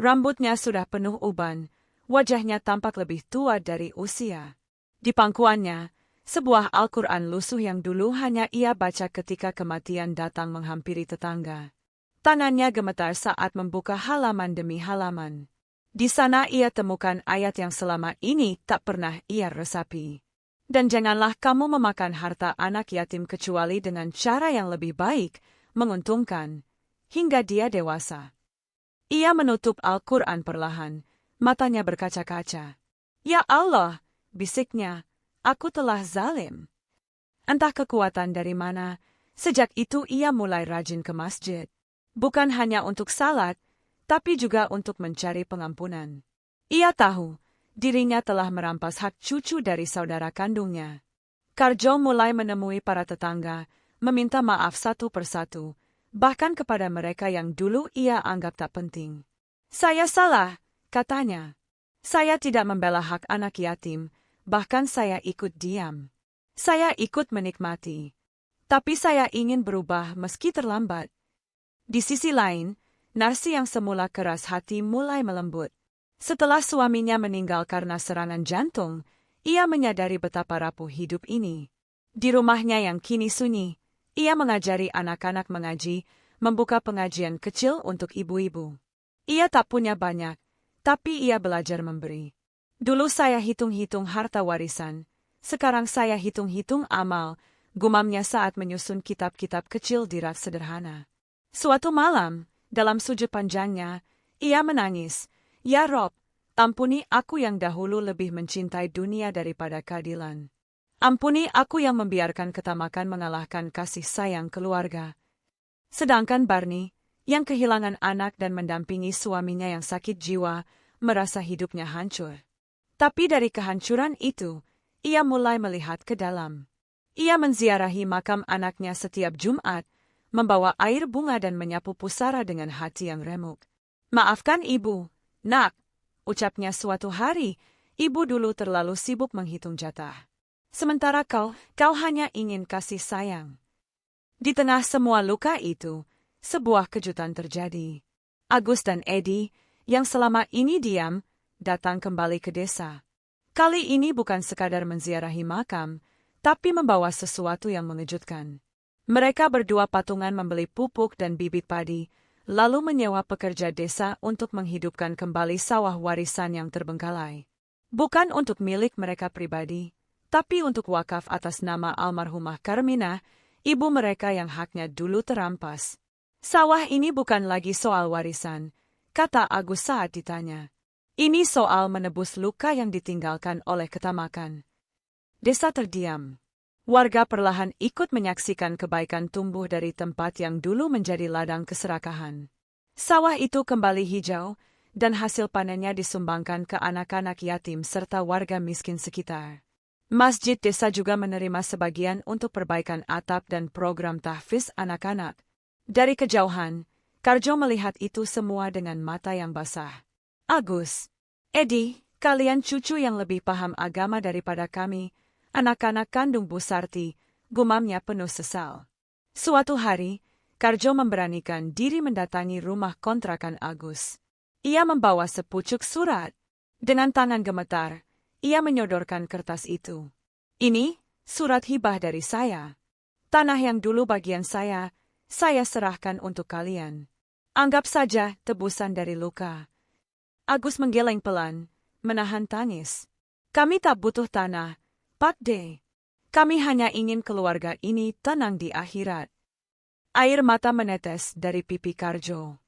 Rambutnya sudah penuh uban, wajahnya tampak lebih tua dari usia. Di pangkuannya, sebuah Al-Quran lusuh yang dulu hanya ia baca ketika kematian datang menghampiri tetangga. Tangannya gemetar saat membuka halaman demi halaman. Di sana ia temukan ayat yang selama ini tak pernah ia resapi. Dan janganlah kamu memakan harta anak yatim kecuali dengan cara yang lebih baik, menguntungkan, hingga dia dewasa. Ia menutup Al-Quran perlahan, matanya berkaca-kaca. Ya Allah, bisiknya, aku telah zalim. Entah kekuatan dari mana, sejak itu ia mulai rajin ke masjid. Bukan hanya untuk salat, tapi juga untuk mencari pengampunan. Ia tahu, dirinya telah merampas hak cucu dari saudara kandungnya. Karjo mulai menemui para tetangga, meminta maaf satu persatu, bahkan kepada mereka yang dulu ia anggap tak penting. Saya salah, katanya. Saya tidak membela hak anak yatim, bahkan saya ikut diam. Saya ikut menikmati. Tapi saya ingin berubah meski terlambat. Di sisi lain, Narsi yang semula keras hati mulai melembut. Setelah suaminya meninggal karena serangan jantung, ia menyadari betapa rapuh hidup ini. Di rumahnya yang kini sunyi, ia mengajari anak-anak mengaji, membuka pengajian kecil untuk ibu-ibu. Ia tak punya banyak, tapi ia belajar memberi. Dulu saya hitung-hitung harta warisan, sekarang saya hitung-hitung amal, gumamnya saat menyusun kitab-kitab kecil di rak sederhana. Suatu malam, dalam sujud panjangnya, ia menangis, "Ya Rob, ampuni aku yang dahulu lebih mencintai dunia daripada keadilan. Ampuni aku yang membiarkan ketamakan mengalahkan kasih sayang keluarga." Sedangkan Barni, yang kehilangan anak dan mendampingi suaminya yang sakit jiwa, merasa hidupnya hancur. Tapi dari kehancuran itu, ia mulai melihat ke dalam. Ia menziarahi makam anaknya setiap Jumat, membawa air bunga dan menyapu pusara dengan hati yang remuk. "Maafkan ibu, nak," ucapnya suatu hari, "ibu dulu terlalu sibuk menghitung jatah. Sementara kau hanya ingin kasih sayang." Di tengah semua luka itu, sebuah kejutan terjadi. Agus dan Edi, yang selama ini diam, datang kembali ke desa. Kali ini bukan sekadar menziarahi makam, tapi membawa sesuatu yang mengejutkan. Mereka berdua patungan membeli pupuk dan bibit padi, lalu menyewa pekerja desa untuk menghidupkan kembali sawah warisan yang terbengkalai. Bukan untuk milik mereka pribadi, tapi untuk wakaf atas nama almarhumah Karmina, ibu mereka yang haknya dulu terampas. "Sawah ini bukan lagi soal warisan," kata Agus saat ditanya. "Ini soal menebus luka yang ditinggalkan oleh ketamakan." Desa terdiam. Warga perlahan ikut menyaksikan kebaikan tumbuh dari tempat yang dulu menjadi ladang keserakahan. Sawah itu kembali hijau, dan hasil panennya disumbangkan ke anak-anak yatim serta warga miskin sekitar. Masjid desa juga menerima sebagian untuk perbaikan atap dan program tahfiz anak-anak. Dari kejauhan, Karjo melihat itu semua dengan mata yang basah. "Agus, Edi, kalian cucu yang lebih paham agama daripada kami, anak-anak kandung Bu Sarti," gumamnya penuh sesal. Suatu hari, Karjo memberanikan diri mendatangi rumah kontrakan Agus. Ia membawa sepucuk surat. Dengan tangan gemetar, ia menyodorkan kertas itu. "Ini, surat hibah dari saya. Tanah yang dulu bagian saya serahkan untuk kalian. Anggap saja tebusan dari luka." Agus menggeleng pelan, menahan tangis. "Kami tak butuh tanah, Pak D. Kami hanya ingin keluarga ini tenang di akhirat. Air mata menetes dari pipi Karjo.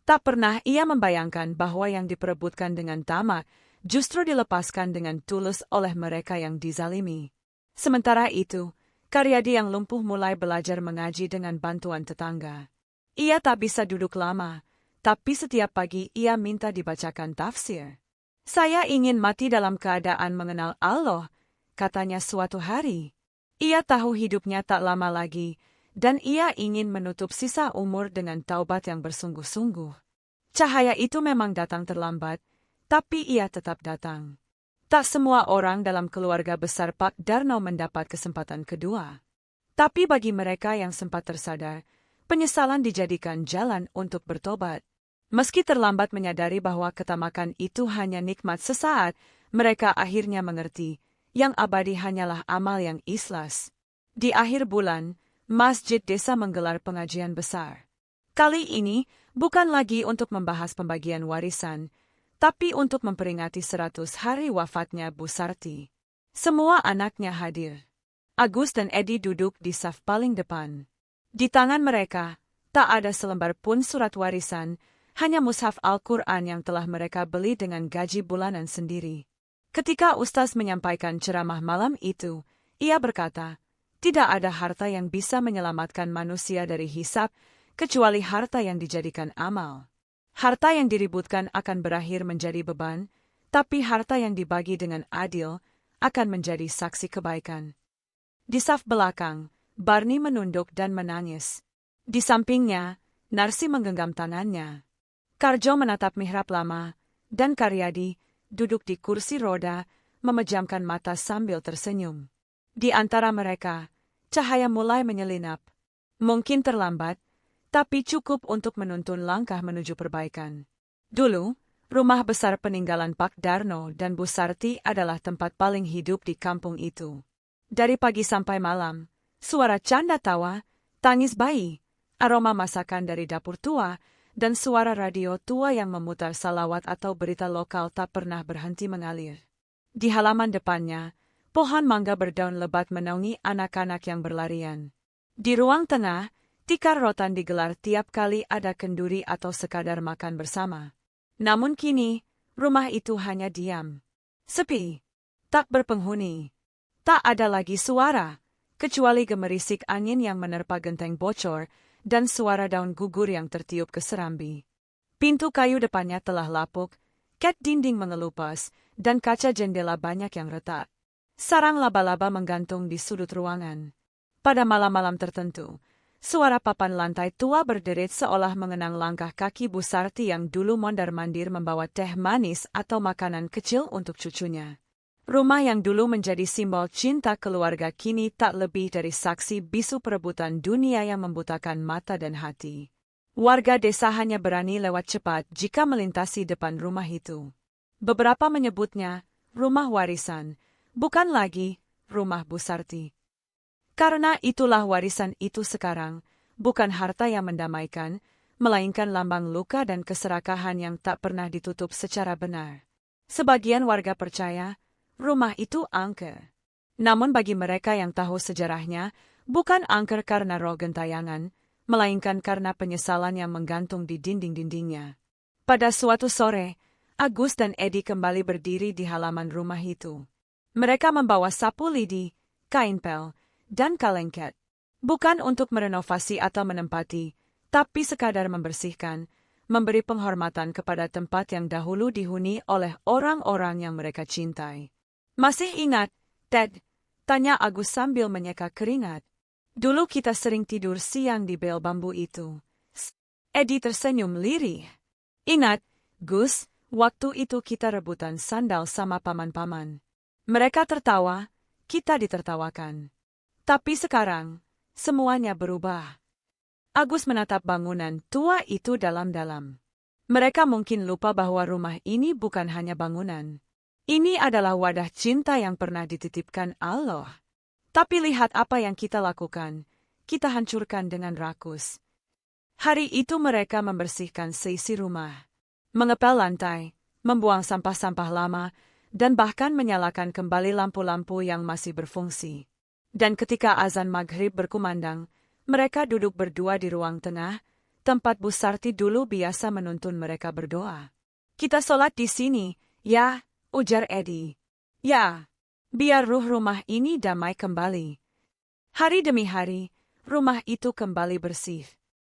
Tak pernah ia membayangkan bahwa yang diperebutkan dengan tamak justru dilepaskan dengan tulus oleh mereka yang dizalimi. Sementara itu, Karyadi yang lumpuh mulai belajar mengaji dengan bantuan tetangga. Ia tak bisa duduk lama, tapi setiap pagi ia minta dibacakan tafsir. Saya ingin mati dalam keadaan mengenal Allah, katanya suatu hari. Ia tahu hidupnya tak lama lagi, dan ia ingin menutup sisa umur dengan taubat yang bersungguh-sungguh. Cahaya itu memang datang terlambat, tapi ia tetap datang. Tak semua orang dalam keluarga besar Pak Darno mendapat kesempatan kedua. Tapi bagi mereka yang sempat tersadar, penyesalan dijadikan jalan untuk bertobat. Meski terlambat menyadari bahwa ketamakan itu hanya nikmat sesaat, mereka akhirnya mengerti, yang abadi hanyalah amal yang ikhlas. Di akhir bulan, masjid desa menggelar pengajian besar. Kali ini, bukan lagi untuk membahas pembagian warisan, tapi untuk memperingati 100 hari wafatnya Bu Sarti. Semua anaknya hadir. Agus dan Edi duduk di saf paling depan. Di tangan mereka, tak ada selembar pun surat warisan, hanya mushaf Al-Quran yang telah mereka beli dengan gaji bulanan sendiri. Ketika Ustaz menyampaikan ceramah malam itu, ia berkata, tidak ada harta yang bisa menyelamatkan manusia dari hisab, kecuali harta yang dijadikan amal. Harta yang diributkan akan berakhir menjadi beban, tapi harta yang dibagi dengan adil akan menjadi saksi kebaikan. Di saf belakang, Barni menunduk dan menangis. Di sampingnya, Narsi menggenggam tangannya. Karjo menatap mihrab lama, dan Karyadi duduk di kursi roda, memejamkan mata sambil tersenyum. Di antara mereka, cahaya mulai menyelinap. Mungkin terlambat, tapi cukup untuk menuntun langkah menuju perbaikan. Dulu, rumah besar peninggalan Pak Darno dan Bu Sarti adalah tempat paling hidup di kampung itu. Dari pagi sampai malam, suara canda tawa, tangis bayi, aroma masakan dari dapur tua, dan suara radio tua yang memutar salawat atau berita lokal tak pernah berhenti mengalir. Di halaman depannya, pohon mangga berdaun lebat menaungi anak-anak yang berlarian. Di ruang tengah, tikar rotan digelar tiap kali ada kenduri atau sekadar makan bersama. Namun kini, rumah itu hanya diam. Sepi. Tak berpenghuni. Tak ada lagi suara, kecuali gemerisik angin yang menerpa genteng bocor, dan suara daun gugur yang tertiup ke serambi. Pintu kayu depannya telah lapuk, cat dinding mengelupas, dan kaca jendela banyak yang retak. Sarang laba-laba menggantung di sudut ruangan. Pada malam-malam tertentu, suara papan lantai tua berderit seolah mengenang langkah kaki Bu Sarti yang dulu mondar-mandir membawa teh manis atau makanan kecil untuk cucunya. Rumah yang dulu menjadi simbol cinta keluarga kini tak lebih dari saksi bisu perebutan dunia yang membutakan mata dan hati. Warga desa hanya berani lewat cepat jika melintasi depan rumah itu. Beberapa menyebutnya rumah warisan, bukan lagi rumah Bu Sarti. Karena itulah warisan itu sekarang, bukan harta yang mendamaikan, melainkan lambang luka dan keserakahan yang tak pernah ditutup secara benar. Sebagian warga percaya, rumah itu angker. Namun bagi mereka yang tahu sejarahnya, bukan angker karena roh gentayangan, melainkan karena penyesalan yang menggantung di dinding-dindingnya. Pada suatu sore, Agus dan Edi kembali berdiri di halaman rumah itu. Mereka membawa sapu lidi, kain pel, dan kalengket. Bukan untuk merenovasi atau menempati, tapi sekadar membersihkan, memberi penghormatan kepada tempat yang dahulu dihuni oleh orang-orang yang mereka cintai. Masih ingat, Ted? Tanya Agus sambil menyeka keringat. Dulu kita sering tidur siang di bel bambu itu. Edi tersenyum lirih. Ingat, Gus, waktu itu kita rebutan sandal sama paman-paman. Mereka tertawa, kita ditertawakan. Tapi sekarang, semuanya berubah. Agus menatap bangunan tua itu dalam-dalam. Mereka mungkin lupa bahwa rumah ini bukan hanya bangunan. Ini adalah wadah cinta yang pernah dititipkan Allah. Tapi lihat apa yang kita lakukan, kita hancurkan dengan rakus. Hari itu mereka membersihkan seisi rumah, mengepel lantai, membuang sampah-sampah lama, dan bahkan menyalakan kembali lampu-lampu yang masih berfungsi. Dan ketika azan maghrib berkumandang, mereka duduk berdua di ruang tengah, tempat Bu Sarti dulu biasa menuntun mereka berdoa. "Kita sholat di sini, ya," ujar Edi. "Ya, biar ruh rumah ini damai kembali." Hari demi hari, rumah itu kembali bersih.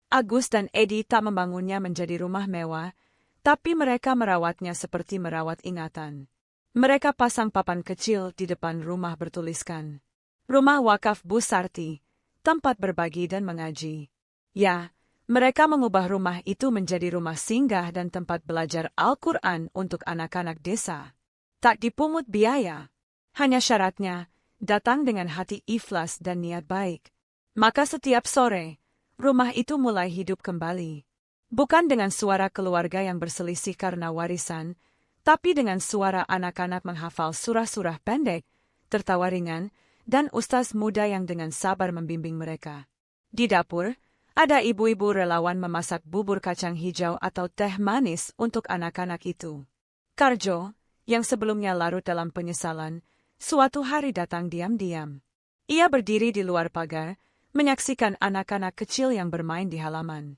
Agus dan Edi tak membangunnya menjadi rumah mewah, tapi mereka merawatnya seperti merawat ingatan. Mereka pasang papan kecil di depan rumah bertuliskan, "Rumah Wakaf Bu Sarti, tempat berbagi dan mengaji." Ya, mereka mengubah rumah itu menjadi rumah singgah dan tempat belajar Al-Quran untuk anak-anak desa. Tak dipungut biaya. Hanya syaratnya, datang dengan hati ikhlas dan niat baik. Maka setiap sore, rumah itu mulai hidup kembali. Bukan dengan suara keluarga yang berselisih karena warisan, tapi dengan suara anak-anak menghafal surah-surah pendek, tertawa ringan, dan ustaz muda yang dengan sabar membimbing mereka. Di dapur, ada ibu-ibu relawan memasak bubur kacang hijau atau teh manis untuk anak-anak itu. Karjo, yang sebelumnya larut dalam penyesalan, suatu hari datang diam-diam. Ia berdiri di luar pagar, menyaksikan anak-anak kecil yang bermain di halaman.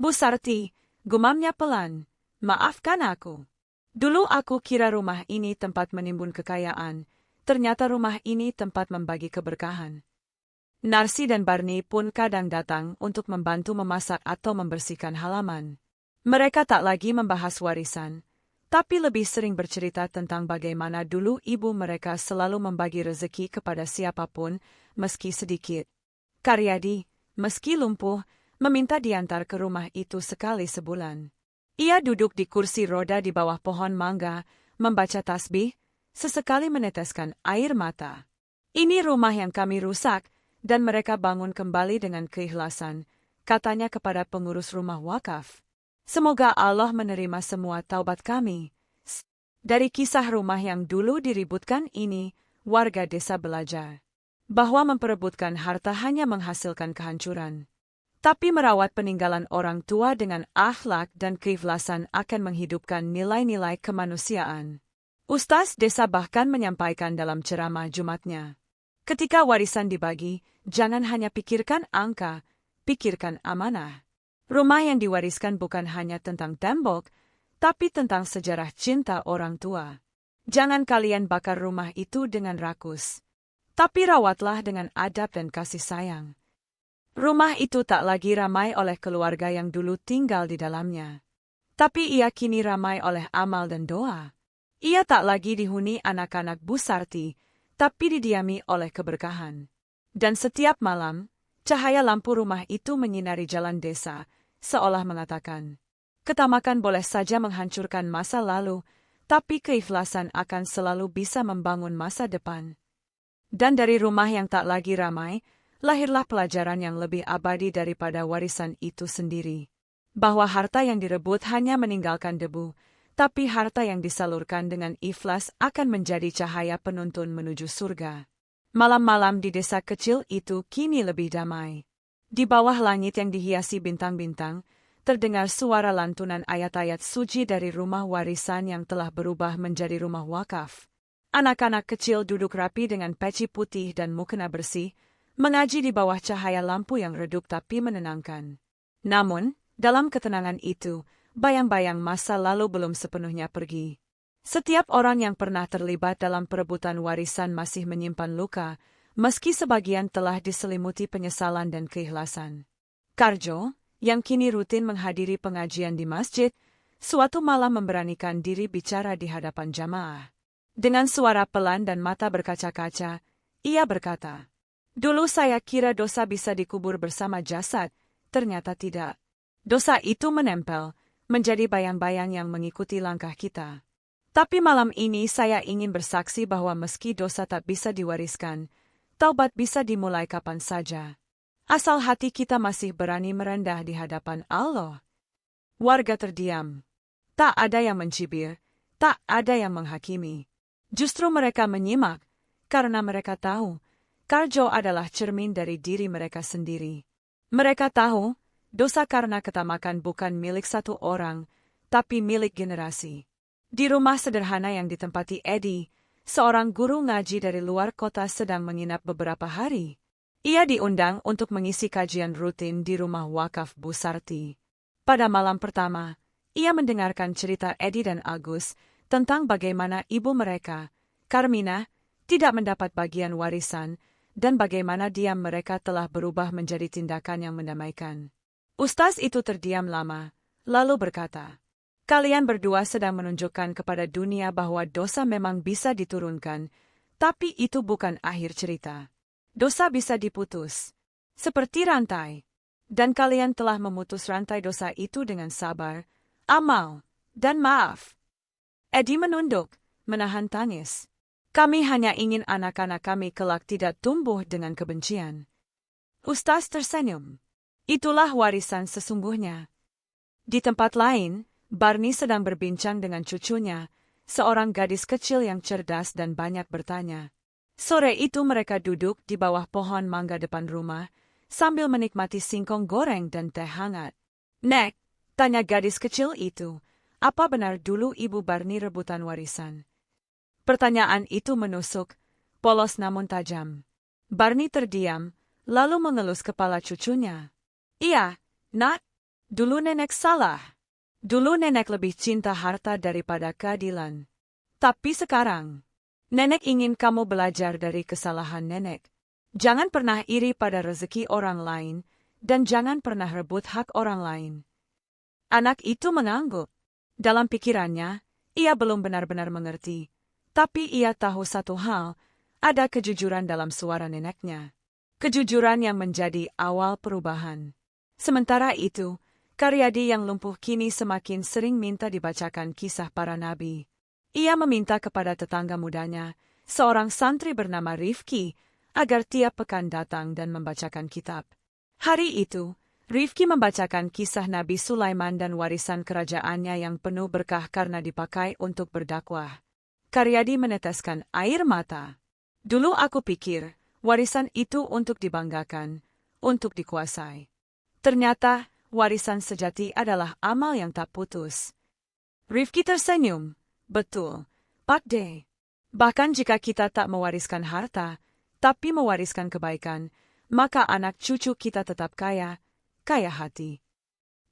"Bu Sarti," gumamnya pelan, "maafkan aku. Dulu aku kira rumah ini tempat menimbun kekayaan, ternyata rumah ini tempat membagi keberkahan." Narsi dan Barni pun kadang datang untuk membantu memasak atau membersihkan halaman. Mereka tak lagi membahas warisan, tapi lebih sering bercerita tentang bagaimana dulu ibu mereka selalu membagi rezeki kepada siapapun, meski sedikit. Karyadi, meski lumpuh, meminta diantar ke rumah itu sekali sebulan. Ia duduk di kursi roda di bawah pohon mangga, membaca tasbih, sesekali meneteskan air mata. "Ini rumah yang kami rusak, dan mereka bangun kembali dengan keikhlasan," katanya kepada pengurus rumah wakaf. "Semoga Allah menerima semua taubat kami." Dari kisah rumah yang dulu diributkan ini, warga desa belajar bahwa memperebutkan harta hanya menghasilkan kehancuran. Tapi merawat peninggalan orang tua dengan akhlak dan keikhlasan akan menghidupkan nilai-nilai kemanusiaan. Ustaz desa bahkan menyampaikan dalam ceramah Jumatnya, "Ketika warisan dibagi, jangan hanya pikirkan angka, pikirkan amanah." Rumah yang diwariskan bukan hanya tentang tembok, tapi tentang sejarah cinta orang tua. Jangan kalian bakar rumah itu dengan rakus, tapi rawatlah dengan adab dan kasih sayang. Rumah itu tak lagi ramai oleh keluarga yang dulu tinggal di dalamnya, tapi ia kini ramai oleh amal dan doa. Ia tak lagi dihuni anak-anak Bu Sarti, tapi didiami oleh keberkahan. Dan setiap malam, cahaya lampu rumah itu menyinari jalan desa, seolah mengatakan, ketamakan boleh saja menghancurkan masa lalu, tapi keikhlasan akan selalu bisa membangun masa depan. Dan dari rumah yang tak lagi ramai, lahirlah pelajaran yang lebih abadi daripada warisan itu sendiri. Bahwa harta yang direbut hanya meninggalkan debu, tapi harta yang disalurkan dengan ikhlas akan menjadi cahaya penuntun menuju surga. Malam-malam di desa kecil itu kini lebih damai. Di bawah langit yang dihiasi bintang-bintang, terdengar suara lantunan ayat-ayat suci dari rumah warisan yang telah berubah menjadi rumah wakaf. Anak-anak kecil duduk rapi dengan peci putih dan mukena bersih, mengaji di bawah cahaya lampu yang redup tapi menenangkan. Namun, dalam ketenangan itu, bayang-bayang masa lalu belum sepenuhnya pergi. Setiap orang yang pernah terlibat dalam perebutan warisan masih menyimpan luka, meski sebagian telah diselimuti penyesalan dan keikhlasan. Karjo, yang kini rutin menghadiri pengajian di masjid, suatu malam memberanikan diri bicara di hadapan jamaah. Dengan suara pelan dan mata berkaca-kaca, ia berkata, "Dulu saya kira dosa bisa dikubur bersama jasad, ternyata tidak. Dosa itu menempel, menjadi bayang-bayang yang mengikuti langkah kita. Tapi malam ini saya ingin bersaksi bahwa meski dosa tak bisa diwariskan, taubat bisa dimulai kapan saja. Asal hati kita masih berani merendah di hadapan Allah." Warga terdiam. Tak ada yang mencibir, tak ada yang menghakimi. Justru mereka menyimak, karena mereka tahu, Karjo adalah cermin dari diri mereka sendiri. Mereka tahu, dosa karena ketamakan bukan milik satu orang, tapi milik generasi. Di rumah sederhana yang ditempati Edi, seorang guru ngaji dari luar kota sedang menginap beberapa hari. Ia diundang untuk mengisi kajian rutin di rumah wakaf Bu Sarti. Pada malam pertama, ia mendengarkan cerita Edi dan Agus tentang bagaimana ibu mereka, Karmina, tidak mendapat bagian warisan, dan bagaimana diam mereka telah berubah menjadi tindakan yang mendamaikan. Ustaz itu terdiam lama, lalu berkata, "Kalian berdua sedang menunjukkan kepada dunia bahwa dosa memang bisa diturunkan, tapi itu bukan akhir cerita. Dosa bisa diputus, seperti rantai. Dan kalian telah memutus rantai dosa itu dengan sabar, amal, dan maaf." Edi menunduk, menahan tangis. "Kami hanya ingin anak-anak kami kelak tidak tumbuh dengan kebencian." Ustaz tersenyum. Itulah warisan sesungguhnya. Di tempat lain, Barni sedang berbincang dengan cucunya, seorang gadis kecil yang cerdas dan banyak bertanya. Sore itu mereka duduk di bawah pohon mangga depan rumah, sambil menikmati singkong goreng dan teh hangat. "Nek," tanya gadis kecil itu, "apa benar dulu ibu Barni rebutan warisan?" Pertanyaan itu menusuk, polos namun tajam. Barni terdiam, lalu mengelus kepala cucunya. "Iya, Nak. Dulu nenek salah. Dulu nenek lebih cinta harta daripada keadilan. Tapi sekarang, nenek ingin kamu belajar dari kesalahan nenek. Jangan pernah iri pada rezeki orang lain, dan jangan pernah rebut hak orang lain." Anak itu mengangguk. Dalam pikirannya, ia belum benar-benar mengerti. Tapi ia tahu satu hal, ada kejujuran dalam suara neneknya. Kejujuran yang menjadi awal perubahan. Sementara itu, Karyadi yang lumpuh kini semakin sering minta dibacakan kisah para nabi. Ia meminta kepada tetangga mudanya, seorang santri bernama Rifki, agar tiap pekan datang dan membacakan kitab. Hari itu, Rifki membacakan kisah Nabi Sulaiman dan warisan kerajaannya yang penuh berkah karena dipakai untuk berdakwah. Karyadi meneteskan air mata. "Dulu aku pikir, warisan itu untuk dibanggakan, untuk dikuasai. Ternyata, warisan sejati adalah amal yang tak putus." Rifki tersenyum. "Betul, Pak D. Bahkan jika kita tak mewariskan harta, tapi mewariskan kebaikan, maka anak cucu kita tetap kaya hati."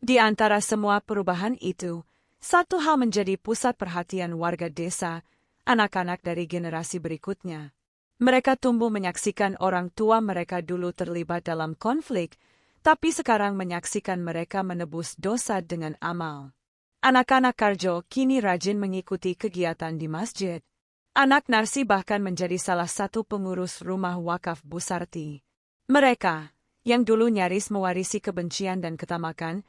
Di antara semua perubahan itu, satu hal menjadi pusat perhatian warga desa, anak-anak dari generasi berikutnya. Mereka tumbuh menyaksikan orang tua mereka dulu terlibat dalam konflik, tapi sekarang menyaksikan mereka menebus dosa dengan amal. Anak-anak Karjo kini rajin mengikuti kegiatan di masjid. Anak Narsi bahkan menjadi salah satu pengurus rumah wakaf Bu Sarti. Mereka, yang dulu nyaris mewarisi kebencian dan ketamakan,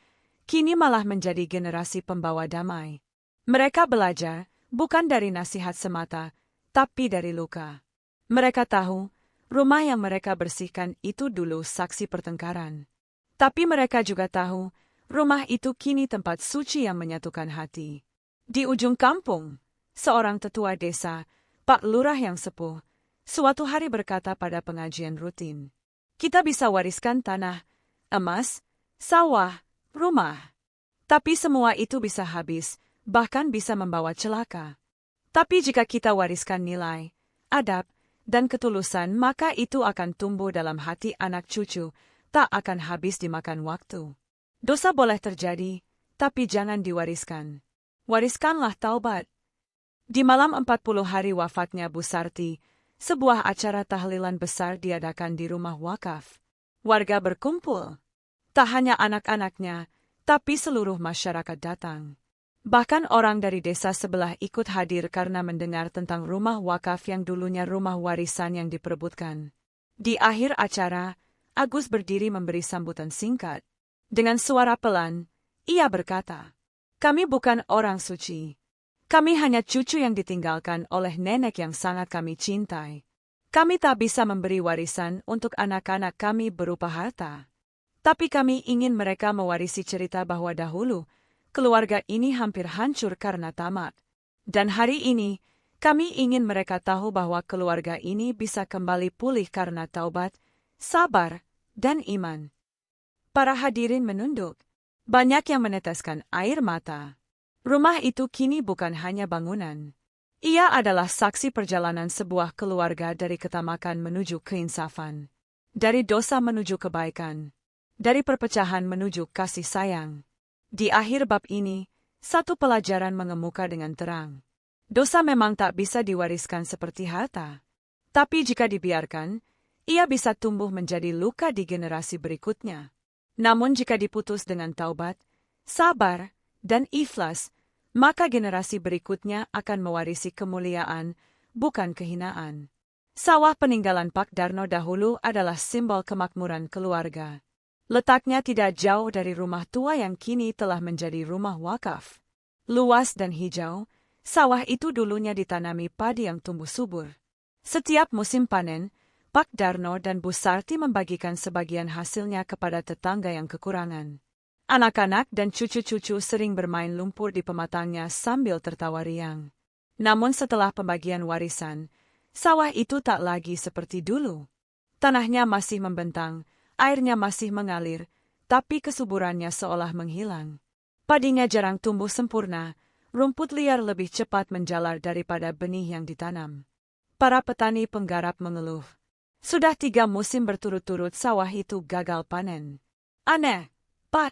kini malah menjadi generasi pembawa damai. Mereka belajar, bukan dari nasihat semata, tapi dari luka. Mereka tahu, rumah yang mereka bersihkan itu dulu saksi pertengkaran. Tapi mereka juga tahu, rumah itu kini tempat suci yang menyatukan hati. Di ujung kampung, seorang tetua desa, Pak Lurah yang sepuh, suatu hari berkata pada pengajian rutin, "Kita bisa wariskan tanah, emas, sawah, rumah. Tapi semua itu bisa habis, bahkan bisa membawa celaka. Tapi jika kita wariskan nilai, adab, dan ketulusan, maka itu akan tumbuh dalam hati anak cucu, tak akan habis dimakan waktu. Dosa boleh terjadi, tapi jangan diwariskan. Wariskanlah taubat." Di malam 40 hari wafatnya Bu Sarti, sebuah acara tahlilan besar diadakan di rumah wakaf. Warga berkumpul. Tak hanya anak-anaknya, tapi seluruh masyarakat datang. Bahkan orang dari desa sebelah ikut hadir karena mendengar tentang rumah wakaf yang dulunya rumah warisan yang diperebutkan. Di akhir acara, Agus berdiri memberi sambutan singkat. Dengan suara pelan, ia berkata, "Kami bukan orang suci. Kami hanya cucu yang ditinggalkan oleh nenek yang sangat kami cintai. Kami tak bisa memberi warisan untuk anak-anak kami berupa harta. Tapi kami ingin mereka mewarisi cerita bahwa dahulu, keluarga ini hampir hancur karena tamak. Dan hari ini, kami ingin mereka tahu bahwa keluarga ini bisa kembali pulih karena taubat, sabar, dan iman." Para hadirin menunduk. Banyak yang meneteskan air mata. Rumah itu kini bukan hanya bangunan. Ia adalah saksi perjalanan sebuah keluarga dari ketamakan menuju keinsafan, dari dosa menuju kebaikan, dari perpecahan menuju kasih sayang. Di akhir bab ini, satu pelajaran mengemuka dengan terang. Dosa memang tak bisa diwariskan seperti harta. Tapi jika dibiarkan, ia bisa tumbuh menjadi luka di generasi berikutnya. Namun jika diputus dengan taubat, sabar, dan ikhlas, maka generasi berikutnya akan mewarisi kemuliaan, bukan kehinaan. Sawah peninggalan Pak Darno dahulu adalah simbol kemakmuran keluarga. Letaknya tidak jauh dari rumah tua yang kini telah menjadi rumah wakaf. Luas dan hijau, sawah itu dulunya ditanami padi yang tumbuh subur. Setiap musim panen, Pak Darno dan Bu Sarti membagikan sebagian hasilnya kepada tetangga yang kekurangan. Anak-anak dan cucu-cucu sering bermain lumpur di pematangnya sambil tertawa riang. Namun setelah pembagian warisan, sawah itu tak lagi seperti dulu. Tanahnya masih membentang, airnya masih mengalir, tapi kesuburannya seolah menghilang. Padinya jarang tumbuh sempurna, rumput liar lebih cepat menjalar daripada benih yang ditanam. Para petani penggarap mengeluh. Sudah 3 musim berturut-turut sawah itu gagal panen. Aneh, Pak.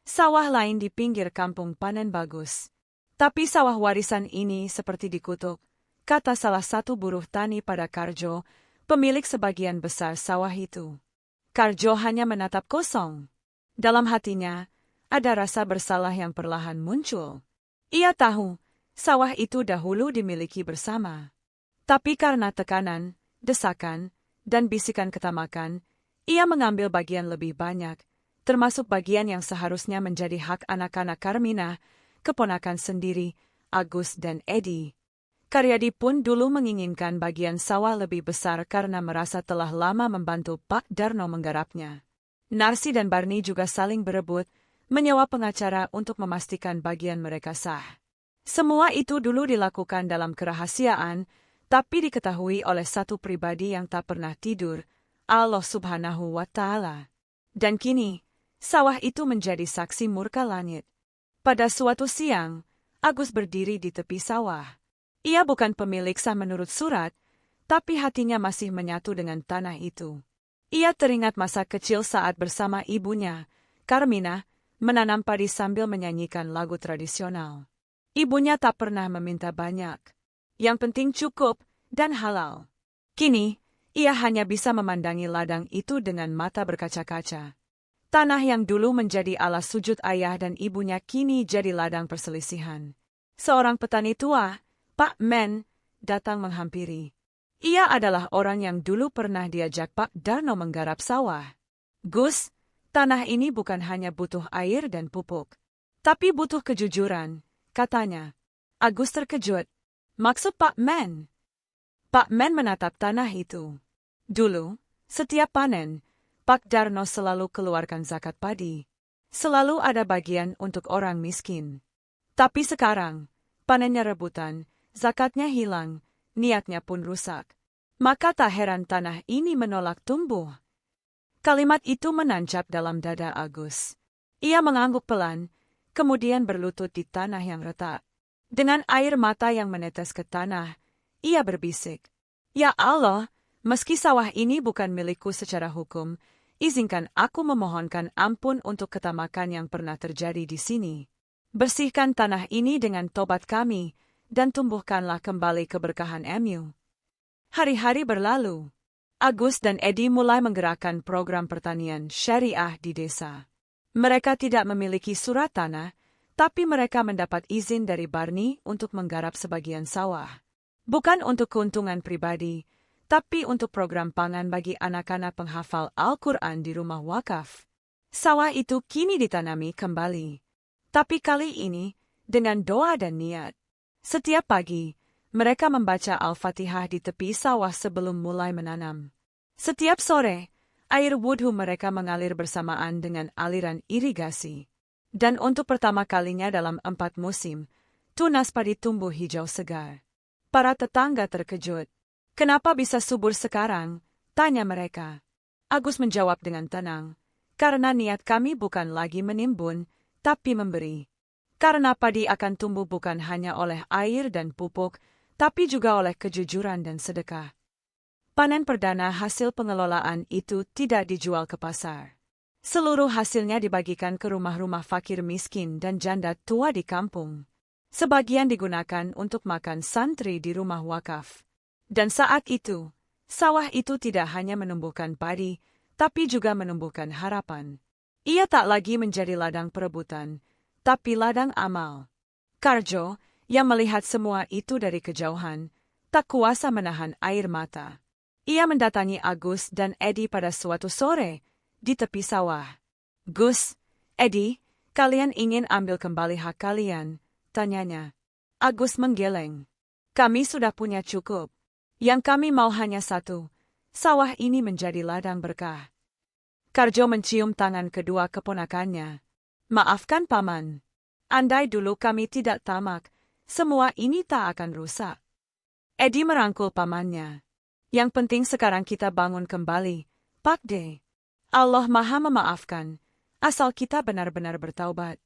Sawah lain di pinggir kampung panen bagus. Tapi sawah warisan ini seperti dikutuk, kata salah satu buruh tani pada Karjo, pemilik sebagian besar sawah itu. Karjo hanya menatap kosong. Dalam hatinya, ada rasa bersalah yang perlahan muncul. Ia tahu, sawah itu dahulu dimiliki bersama. Tapi karena tekanan, desakan, dan bisikan ketamakan, ia mengambil bagian lebih banyak, termasuk bagian yang seharusnya menjadi hak anak-anak Karmina, keponakan sendiri, Agus dan Edi. Karyadi pun dulu menginginkan bagian sawah lebih besar karena merasa telah lama membantu Pak Darno menggarapnya. Narsi dan Barni juga saling berebut, menyewa pengacara untuk memastikan bagian mereka sah. Semua itu dulu dilakukan dalam kerahasiaan, tapi diketahui oleh satu pribadi yang tak pernah tidur, Allah Subhanahu wa Ta'ala. Dan kini, sawah itu menjadi saksi murka langit. Pada suatu siang, Agus berdiri di tepi sawah. Ia bukan pemilik sah menurut surat, tapi hatinya masih menyatu dengan tanah itu. Ia teringat masa kecil saat bersama ibunya, Karmina, menanam padi sambil menyanyikan lagu tradisional. Ibunya tak pernah meminta banyak. Yang penting cukup dan halal. Kini, ia hanya bisa memandangi ladang itu dengan mata berkaca-kaca. Tanah yang dulu menjadi alas sujud ayah dan ibunya kini jadi ladang perselisihan. Seorang petani tua, Pak Men, datang menghampiri. Ia adalah orang yang dulu pernah diajak Pak Darno menggarap sawah. Gus, tanah ini bukan hanya butuh air dan pupuk, tapi butuh kejujuran, katanya. Agus terkejut. Maksud Pak Men? Pak Men menatap tanah itu. Dulu, setiap panen, Pak Darno selalu keluarkan zakat padi. Selalu ada bagian untuk orang miskin. Tapi sekarang, panennya rebutan, zakatnya hilang, niatnya pun rusak. Maka tak heran tanah ini menolak tumbuh. Kalimat itu menancap dalam dada Agus. Ia mengangguk pelan, kemudian berlutut di tanah yang retak. Dengan air mata yang menetes ke tanah, ia berbisik, "Ya Allah, meski sawah ini bukan milikku secara hukum, izinkan aku memohonkan ampun untuk ketamakan yang pernah terjadi di sini. Bersihkan tanah ini dengan tobat kami, dan tumbuhkanlah kembali keberkahan MU." Hari-hari berlalu. Agus dan Edi mulai menggerakkan program pertanian syariah di desa. Mereka tidak memiliki surat tanah, tapi mereka mendapat izin dari Barni untuk menggarap sebagian sawah. Bukan untuk keuntungan pribadi, tapi untuk program pangan bagi anak-anak penghafal Al-Quran di rumah wakaf. Sawah itu kini ditanami kembali. Tapi kali ini, dengan doa dan niat. Setiap pagi, mereka membaca Al-Fatihah di tepi sawah sebelum mulai menanam. Setiap sore, air wudhu mereka mengalir bersamaan dengan aliran irigasi. Dan untuk pertama kalinya dalam 4 musim, tunas padi tumbuh hijau segar. Para tetangga terkejut. "Kenapa bisa subur sekarang?" tanya mereka. Agus menjawab dengan tenang, "Karena niat kami bukan lagi menimbun, tapi memberi. Karena padi akan tumbuh bukan hanya oleh air dan pupuk, tapi juga oleh kejujuran dan sedekah. Panen perdana hasil pengelolaan itu tidak dijual ke pasar. Seluruh hasilnya dibagikan ke rumah-rumah fakir miskin dan janda tua di kampung. Sebagian digunakan untuk makan santri di rumah wakaf. Dan saat itu, sawah itu tidak hanya menumbuhkan padi, tapi juga menumbuhkan harapan. Ia tak lagi menjadi ladang perebutan, tapi ladang amal. Karjo, yang melihat semua itu dari kejauhan, tak kuasa menahan air mata. Ia mendatangi Agus dan Edi pada suatu sore, di tepi sawah. "Gus, Edi, kalian ingin ambil kembali hak kalian?" tanyanya. Agus menggeleng. "Kami sudah punya cukup. Yang kami mau hanya satu, sawah ini menjadi ladang berkah." Karjo mencium tangan kedua keponakannya. "Maafkan Paman. Andai dulu kami tidak tamak, semua ini tak akan rusak." Edi merangkul pamannya. "Yang penting sekarang kita bangun kembali, Pak De. Allah Maha memaafkan, asal kita benar-benar bertaubat."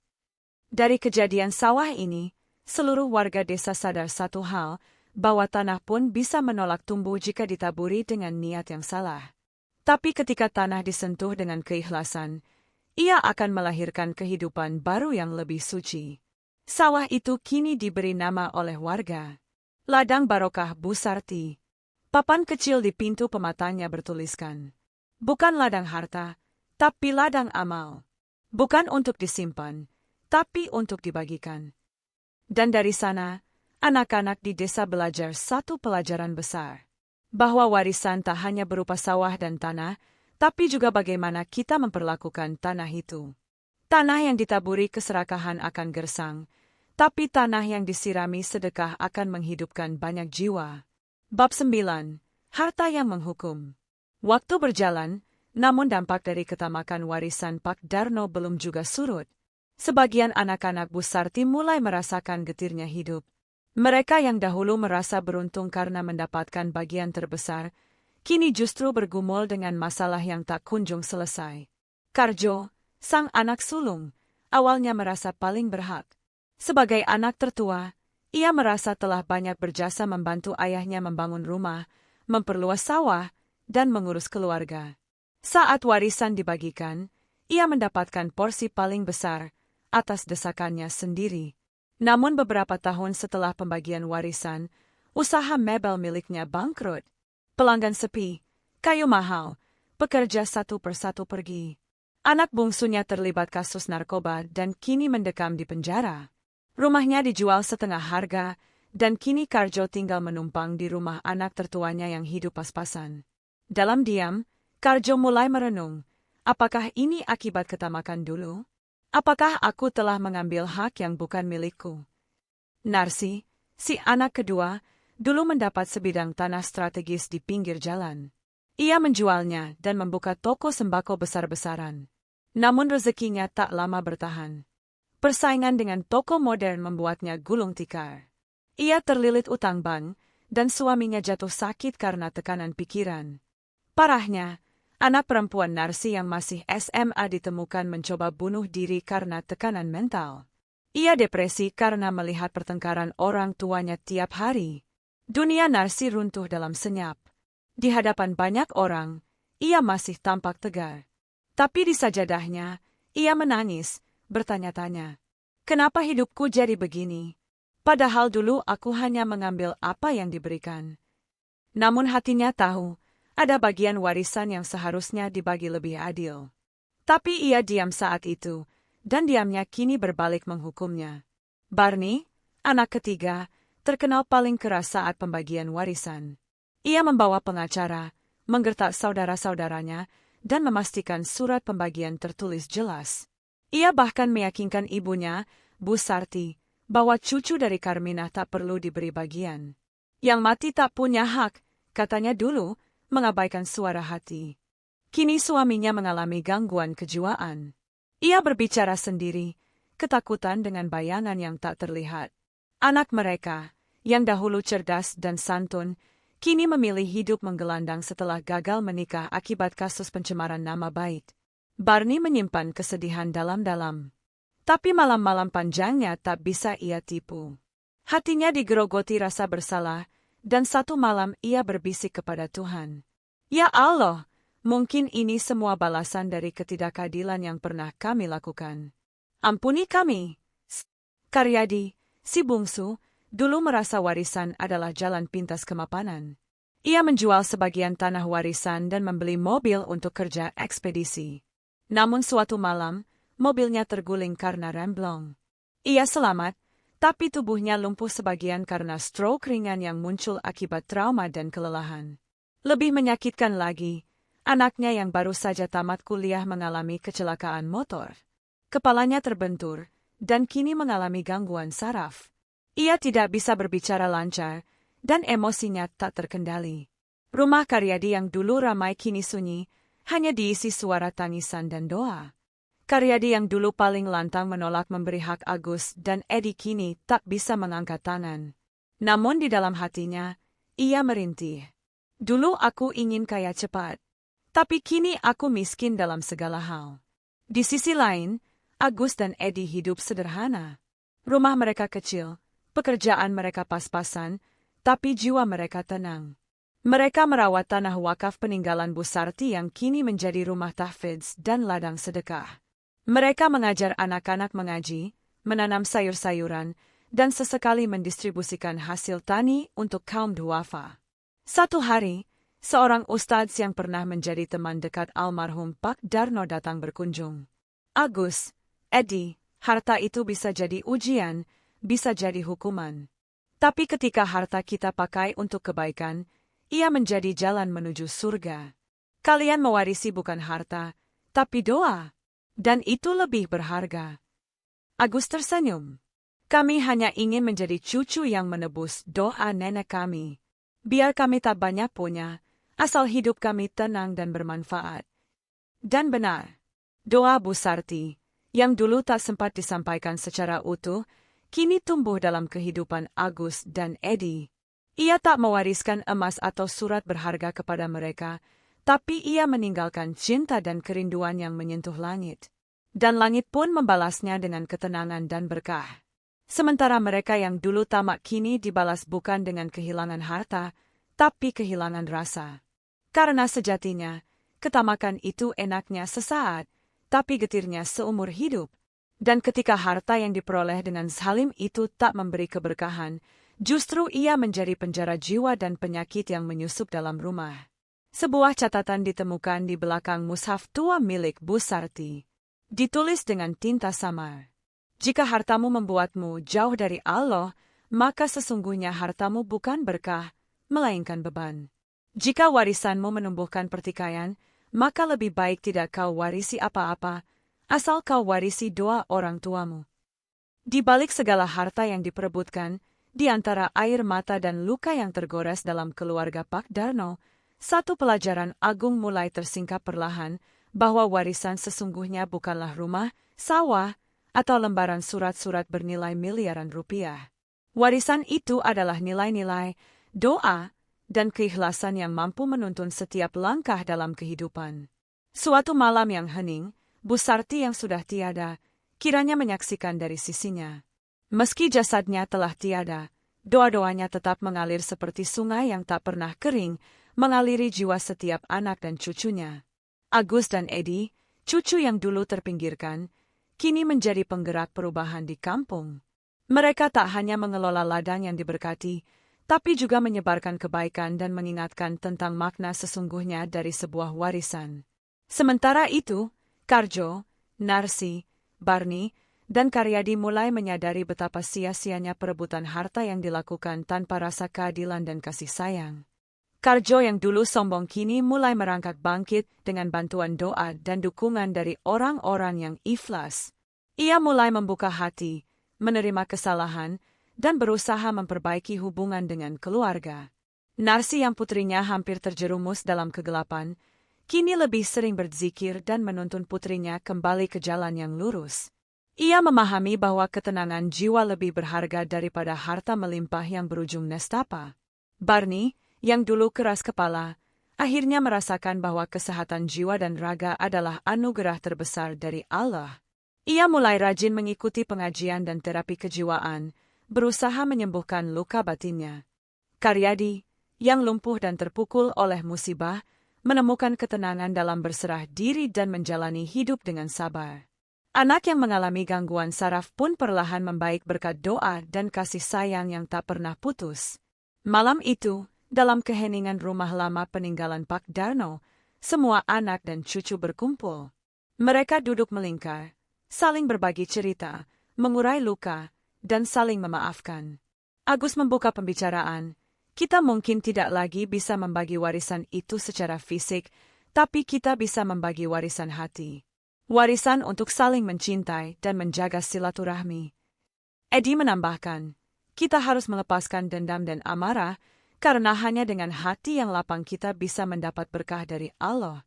Dari kejadian sawah ini, seluruh warga desa sadar satu hal, bahwa tanah pun bisa menolak tumbuh jika ditaburi dengan niat yang salah. Tapi ketika tanah disentuh dengan keikhlasan, ia akan melahirkan kehidupan baru yang lebih suci. Sawah itu kini diberi nama oleh warga Ladang Barokah Bu Sarti. Papan kecil di pintu pematangnya bertuliskan, "Bukan ladang harta, tapi ladang amal. Bukan untuk disimpan, tapi untuk dibagikan." Dan dari sana, anak-anak di desa belajar satu pelajaran besar. Bahwa warisan tak hanya berupa sawah dan tanah, tapi juga bagaimana kita memperlakukan tanah itu. Tanah yang ditaburi keserakahan akan gersang, tapi tanah yang disirami sedekah akan menghidupkan banyak jiwa. Bab 9. Harta yang menghukum. Waktu berjalan, namun dampak dari ketamakan warisan Pak Darno belum juga surut. Sebagian anak-anak Bu Sarti mulai merasakan getirnya hidup. Mereka yang dahulu merasa beruntung karena mendapatkan bagian terbesar, kini justru bergumul dengan masalah yang tak kunjung selesai. Karjo, sang anak sulung, awalnya merasa paling berhak. Sebagai anak tertua, ia merasa telah banyak berjasa membantu ayahnya membangun rumah, memperluas sawah, dan mengurus keluarga. Saat warisan dibagikan, ia mendapatkan porsi paling besar, atas desakannya sendiri. Namun beberapa tahun setelah pembagian warisan, usaha mebel miliknya bangkrut. Pelanggan sepi, kayu mahal, pekerja satu persatu pergi. Anak bungsunya terlibat kasus narkoba dan kini mendekam di penjara. Rumahnya dijual setengah harga, dan kini Karjo tinggal menumpang di rumah anak tertuanya yang hidup pas-pasan. Dalam diam, Karjo mulai merenung, apakah ini akibat ketamakan dulu? Apakah aku telah mengambil hak yang bukan milikku? Narsi, si anak kedua, dulu mendapat sebidang tanah strategis di pinggir jalan. Ia menjualnya dan membuka toko sembako besar-besaran. Namun rezekinya tak lama bertahan. Persaingan dengan toko modern membuatnya gulung tikar. Ia terlilit utang bank, dan suaminya jatuh sakit karena tekanan pikiran. Parahnya, anak perempuan Narsi yang masih SMA ditemukan mencoba bunuh diri karena tekanan mental. Ia depresi karena melihat pertengkaran orang tuanya tiap hari. Dunia Narsi runtuh dalam senyap. Di hadapan banyak orang, ia masih tampak tegar. Tapi di sajadahnya, ia menangis, bertanya-tanya, "Kenapa hidupku jadi begini? Padahal dulu aku hanya mengambil apa yang diberikan." Namun hatinya tahu, ada bagian warisan yang seharusnya dibagi lebih adil. Tapi ia diam saat itu, dan diamnya kini berbalik menghukumnya. Barney, anak ketiga, terkenal paling keras saat pembagian warisan. Ia membawa pengacara, menggertak saudara-saudaranya, dan memastikan surat pembagian tertulis jelas. Ia bahkan meyakinkan ibunya, Bu Sarti, bahwa cucu dari Karminah tak perlu diberi bagian. Yang mati tak punya hak, katanya dulu, mengabaikan suara hati. Kini suaminya mengalami gangguan kejiwaan. Ia berbicara sendiri, ketakutan dengan bayangan yang tak terlihat. Anak mereka, yang dahulu cerdas dan santun, kini memilih hidup menggelandang setelah gagal menikah akibat kasus pencemaran nama baik. Barney menyimpan kesedihan dalam-dalam. Tapi malam-malam panjangnya tak bisa ia tipu. Hatinya digerogoti rasa bersalah, dan satu malam ia berbisik kepada Tuhan. Ya Allah, mungkin ini semua balasan dari ketidakadilan yang pernah kami lakukan. Ampuni kami. Karyadi, si bungsu, dulu merasa warisan adalah jalan pintas kemapanan. Ia menjual sebagian tanah warisan dan membeli mobil untuk kerja ekspedisi. Namun suatu malam, mobilnya terguling karena remblong. Ia selamat, tapi tubuhnya lumpuh sebagian karena stroke ringan yang muncul akibat trauma dan kelelahan. Lebih menyakitkan lagi, anaknya yang baru saja tamat kuliah mengalami kecelakaan motor. Kepalanya terbentur, dan kini mengalami gangguan saraf. Ia tidak bisa berbicara lancar, dan emosinya tak terkendali. Rumah Karyadi yang dulu ramai kini sunyi, hanya diisi suara tangisan dan doa. Karyadi yang dulu paling lantang menolak memberi hak Agus dan Edi kini tak bisa mengangkat tangan. Namun di dalam hatinya, ia merintih. Dulu aku ingin kaya cepat, tapi kini aku miskin dalam segala hal. Di sisi lain, Agus dan Edi hidup sederhana. Rumah mereka kecil, pekerjaan mereka pas-pasan, tapi jiwa mereka tenang. Mereka merawat tanah wakaf peninggalan Bu Sarti yang kini menjadi rumah tahfidz dan ladang sedekah. Mereka mengajar anak-anak mengaji, menanam sayur-sayuran, dan sesekali mendistribusikan hasil tani untuk kaum duafa. Satu hari, seorang ustadz yang pernah menjadi teman dekat almarhum Pak Darno datang berkunjung. Agus, Edi, harta itu bisa jadi ujian, bisa jadi hukuman. Tapi ketika harta kita pakai untuk kebaikan, ia menjadi jalan menuju surga. Kalian mewarisi bukan harta, tapi doa. Dan itu lebih berharga. Agus tersenyum. Kami hanya ingin menjadi cucu yang menebus doa nenek kami. Biar kami tak banyak punya, asal hidup kami tenang dan bermanfaat. Dan benar, doa Bu Sarti, yang dulu tak sempat disampaikan secara utuh, kini tumbuh dalam kehidupan Agus dan Edi. Ia tak mewariskan emas atau surat berharga kepada mereka, tapi ia meninggalkan cinta dan kerinduan yang menyentuh langit. Dan langit pun membalasnya dengan ketenangan dan berkah. Sementara mereka yang dulu tamak kini dibalas bukan dengan kehilangan harta, tapi kehilangan rasa. Karena sejatinya, ketamakan itu enaknya sesaat, tapi getirnya seumur hidup. Dan ketika harta yang diperoleh dengan zalim itu tak memberi keberkahan, justru ia menjadi penjara jiwa dan penyakit yang menyusup dalam rumah. Sebuah catatan ditemukan di belakang mushaf tua milik Bu Sarti. Ditulis dengan tinta samar. Jika hartamu membuatmu jauh dari Allah, maka sesungguhnya hartamu bukan berkah, melainkan beban. Jika warisanmu menumbuhkan pertikaian, maka lebih baik tidak kau warisi apa-apa, asal kau warisi doa orang tuamu. Di balik segala harta yang diperebutkan, di antara air mata dan luka yang tergores dalam keluarga Pak Darno, satu pelajaran agung mulai tersingkap perlahan, bahwa warisan sesungguhnya bukanlah rumah, sawah, atau lembaran surat-surat bernilai miliaran rupiah. Warisan itu adalah nilai-nilai, doa, dan keikhlasan yang mampu menuntun setiap langkah dalam kehidupan. Suatu malam yang hening, Bu Sarti yang sudah tiada, kiranya menyaksikan dari sisinya. Meski jasadnya telah tiada, doa-doanya tetap mengalir seperti sungai yang tak pernah kering, mengaliri jiwa setiap anak dan cucunya. Agus dan Edi, cucu yang dulu terpinggirkan, kini menjadi penggerak perubahan di kampung. Mereka tak hanya mengelola ladang yang diberkati, tapi juga menyebarkan kebaikan dan mengingatkan tentang makna sesungguhnya dari sebuah warisan. Sementara itu, Karjo, Narsi, Barni, dan Karyadi mulai menyadari betapa sia-sianya perebutan harta yang dilakukan tanpa rasa keadilan dan kasih sayang. Karjo yang dulu sombong kini mulai merangkak bangkit dengan bantuan doa dan dukungan dari orang-orang yang ikhlas. Ia mulai membuka hati, menerima kesalahan, dan berusaha memperbaiki hubungan dengan keluarga. Narsi yang putrinya hampir terjerumus dalam kegelapan, kini lebih sering berzikir dan menuntun putrinya kembali ke jalan yang lurus. Ia memahami bahwa ketenangan jiwa lebih berharga daripada harta melimpah yang berujung nestapa. Barni, yang dulu keras kepala, akhirnya merasakan bahwa kesehatan jiwa dan raga adalah anugerah terbesar dari Allah. Ia mulai rajin mengikuti pengajian dan terapi kejiwaan, berusaha menyembuhkan luka batinnya. Karyadi, yang lumpuh dan terpukul oleh musibah, menemukan ketenangan dalam berserah diri dan menjalani hidup dengan sabar. Anak yang mengalami gangguan saraf pun perlahan membaik berkat doa dan kasih sayang yang tak pernah putus. Malam itu, dalam keheningan rumah lama peninggalan Pak Darno, semua anak dan cucu berkumpul. Mereka duduk melingkar, saling berbagi cerita, mengurai luka, dan saling memaafkan. Agus membuka pembicaraan. Kita mungkin tidak lagi bisa membagi warisan itu secara fisik, tapi kita bisa membagi warisan hati. Warisan untuk saling mencintai dan menjaga silaturahmi. Edi menambahkan, kita harus melepaskan dendam dan amarah, karena hanya dengan hati yang lapang kita bisa mendapat berkah dari Allah.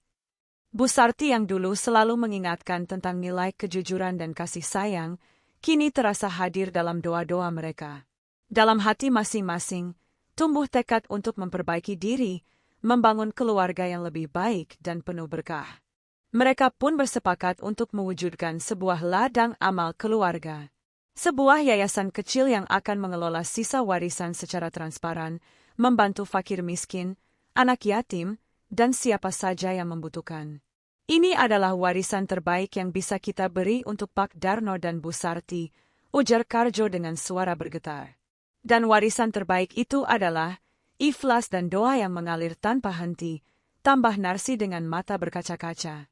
Bu Sarti yang dulu selalu mengingatkan tentang nilai kejujuran dan kasih sayang, kini terasa hadir dalam doa-doa mereka. Dalam hati masing-masing, tumbuh tekad untuk memperbaiki diri, membangun keluarga yang lebih baik dan penuh berkah. Mereka pun bersepakat untuk mewujudkan sebuah ladang amal keluarga. Sebuah yayasan kecil yang akan mengelola sisa warisan secara transparan, membantu fakir miskin, anak yatim, dan siapa saja yang membutuhkan. Ini adalah warisan terbaik yang bisa kita beri untuk Pak Darno dan Bu Sarti, ujar Karjo dengan suara bergetar. Dan warisan terbaik itu adalah ikhlas dan doa yang mengalir tanpa henti, tambah Narsi dengan mata berkaca-kaca.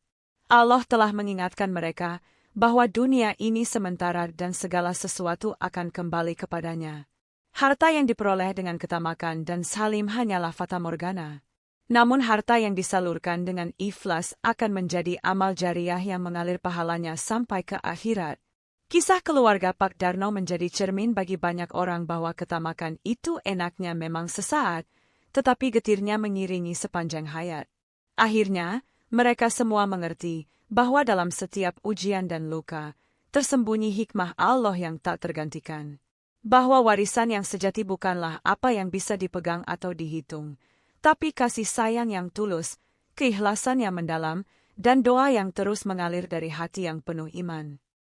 Allah telah mengingatkan mereka bahwa dunia ini sementara dan segala sesuatu akan kembali kepadanya. Harta yang diperoleh dengan ketamakan dan salim hanyalah fata morgana. Namun harta yang disalurkan dengan ikhlas akan menjadi amal jariah yang mengalir pahalanya sampai ke akhirat. Kisah keluarga Pak Darno menjadi cermin bagi banyak orang bahwa ketamakan itu enaknya memang sesaat, tetapi getirnya mengiringi sepanjang hayat. Akhirnya, mereka semua mengerti bahwa dalam setiap ujian dan luka, tersembunyi hikmah Allah yang tak tergantikan. Bahwa warisan yang sejati bukanlah apa yang bisa dipegang atau dihitung, tapi kasih sayang yang tulus, keikhlasan yang mendalam, dan doa yang terus mengalir dari hati yang penuh iman.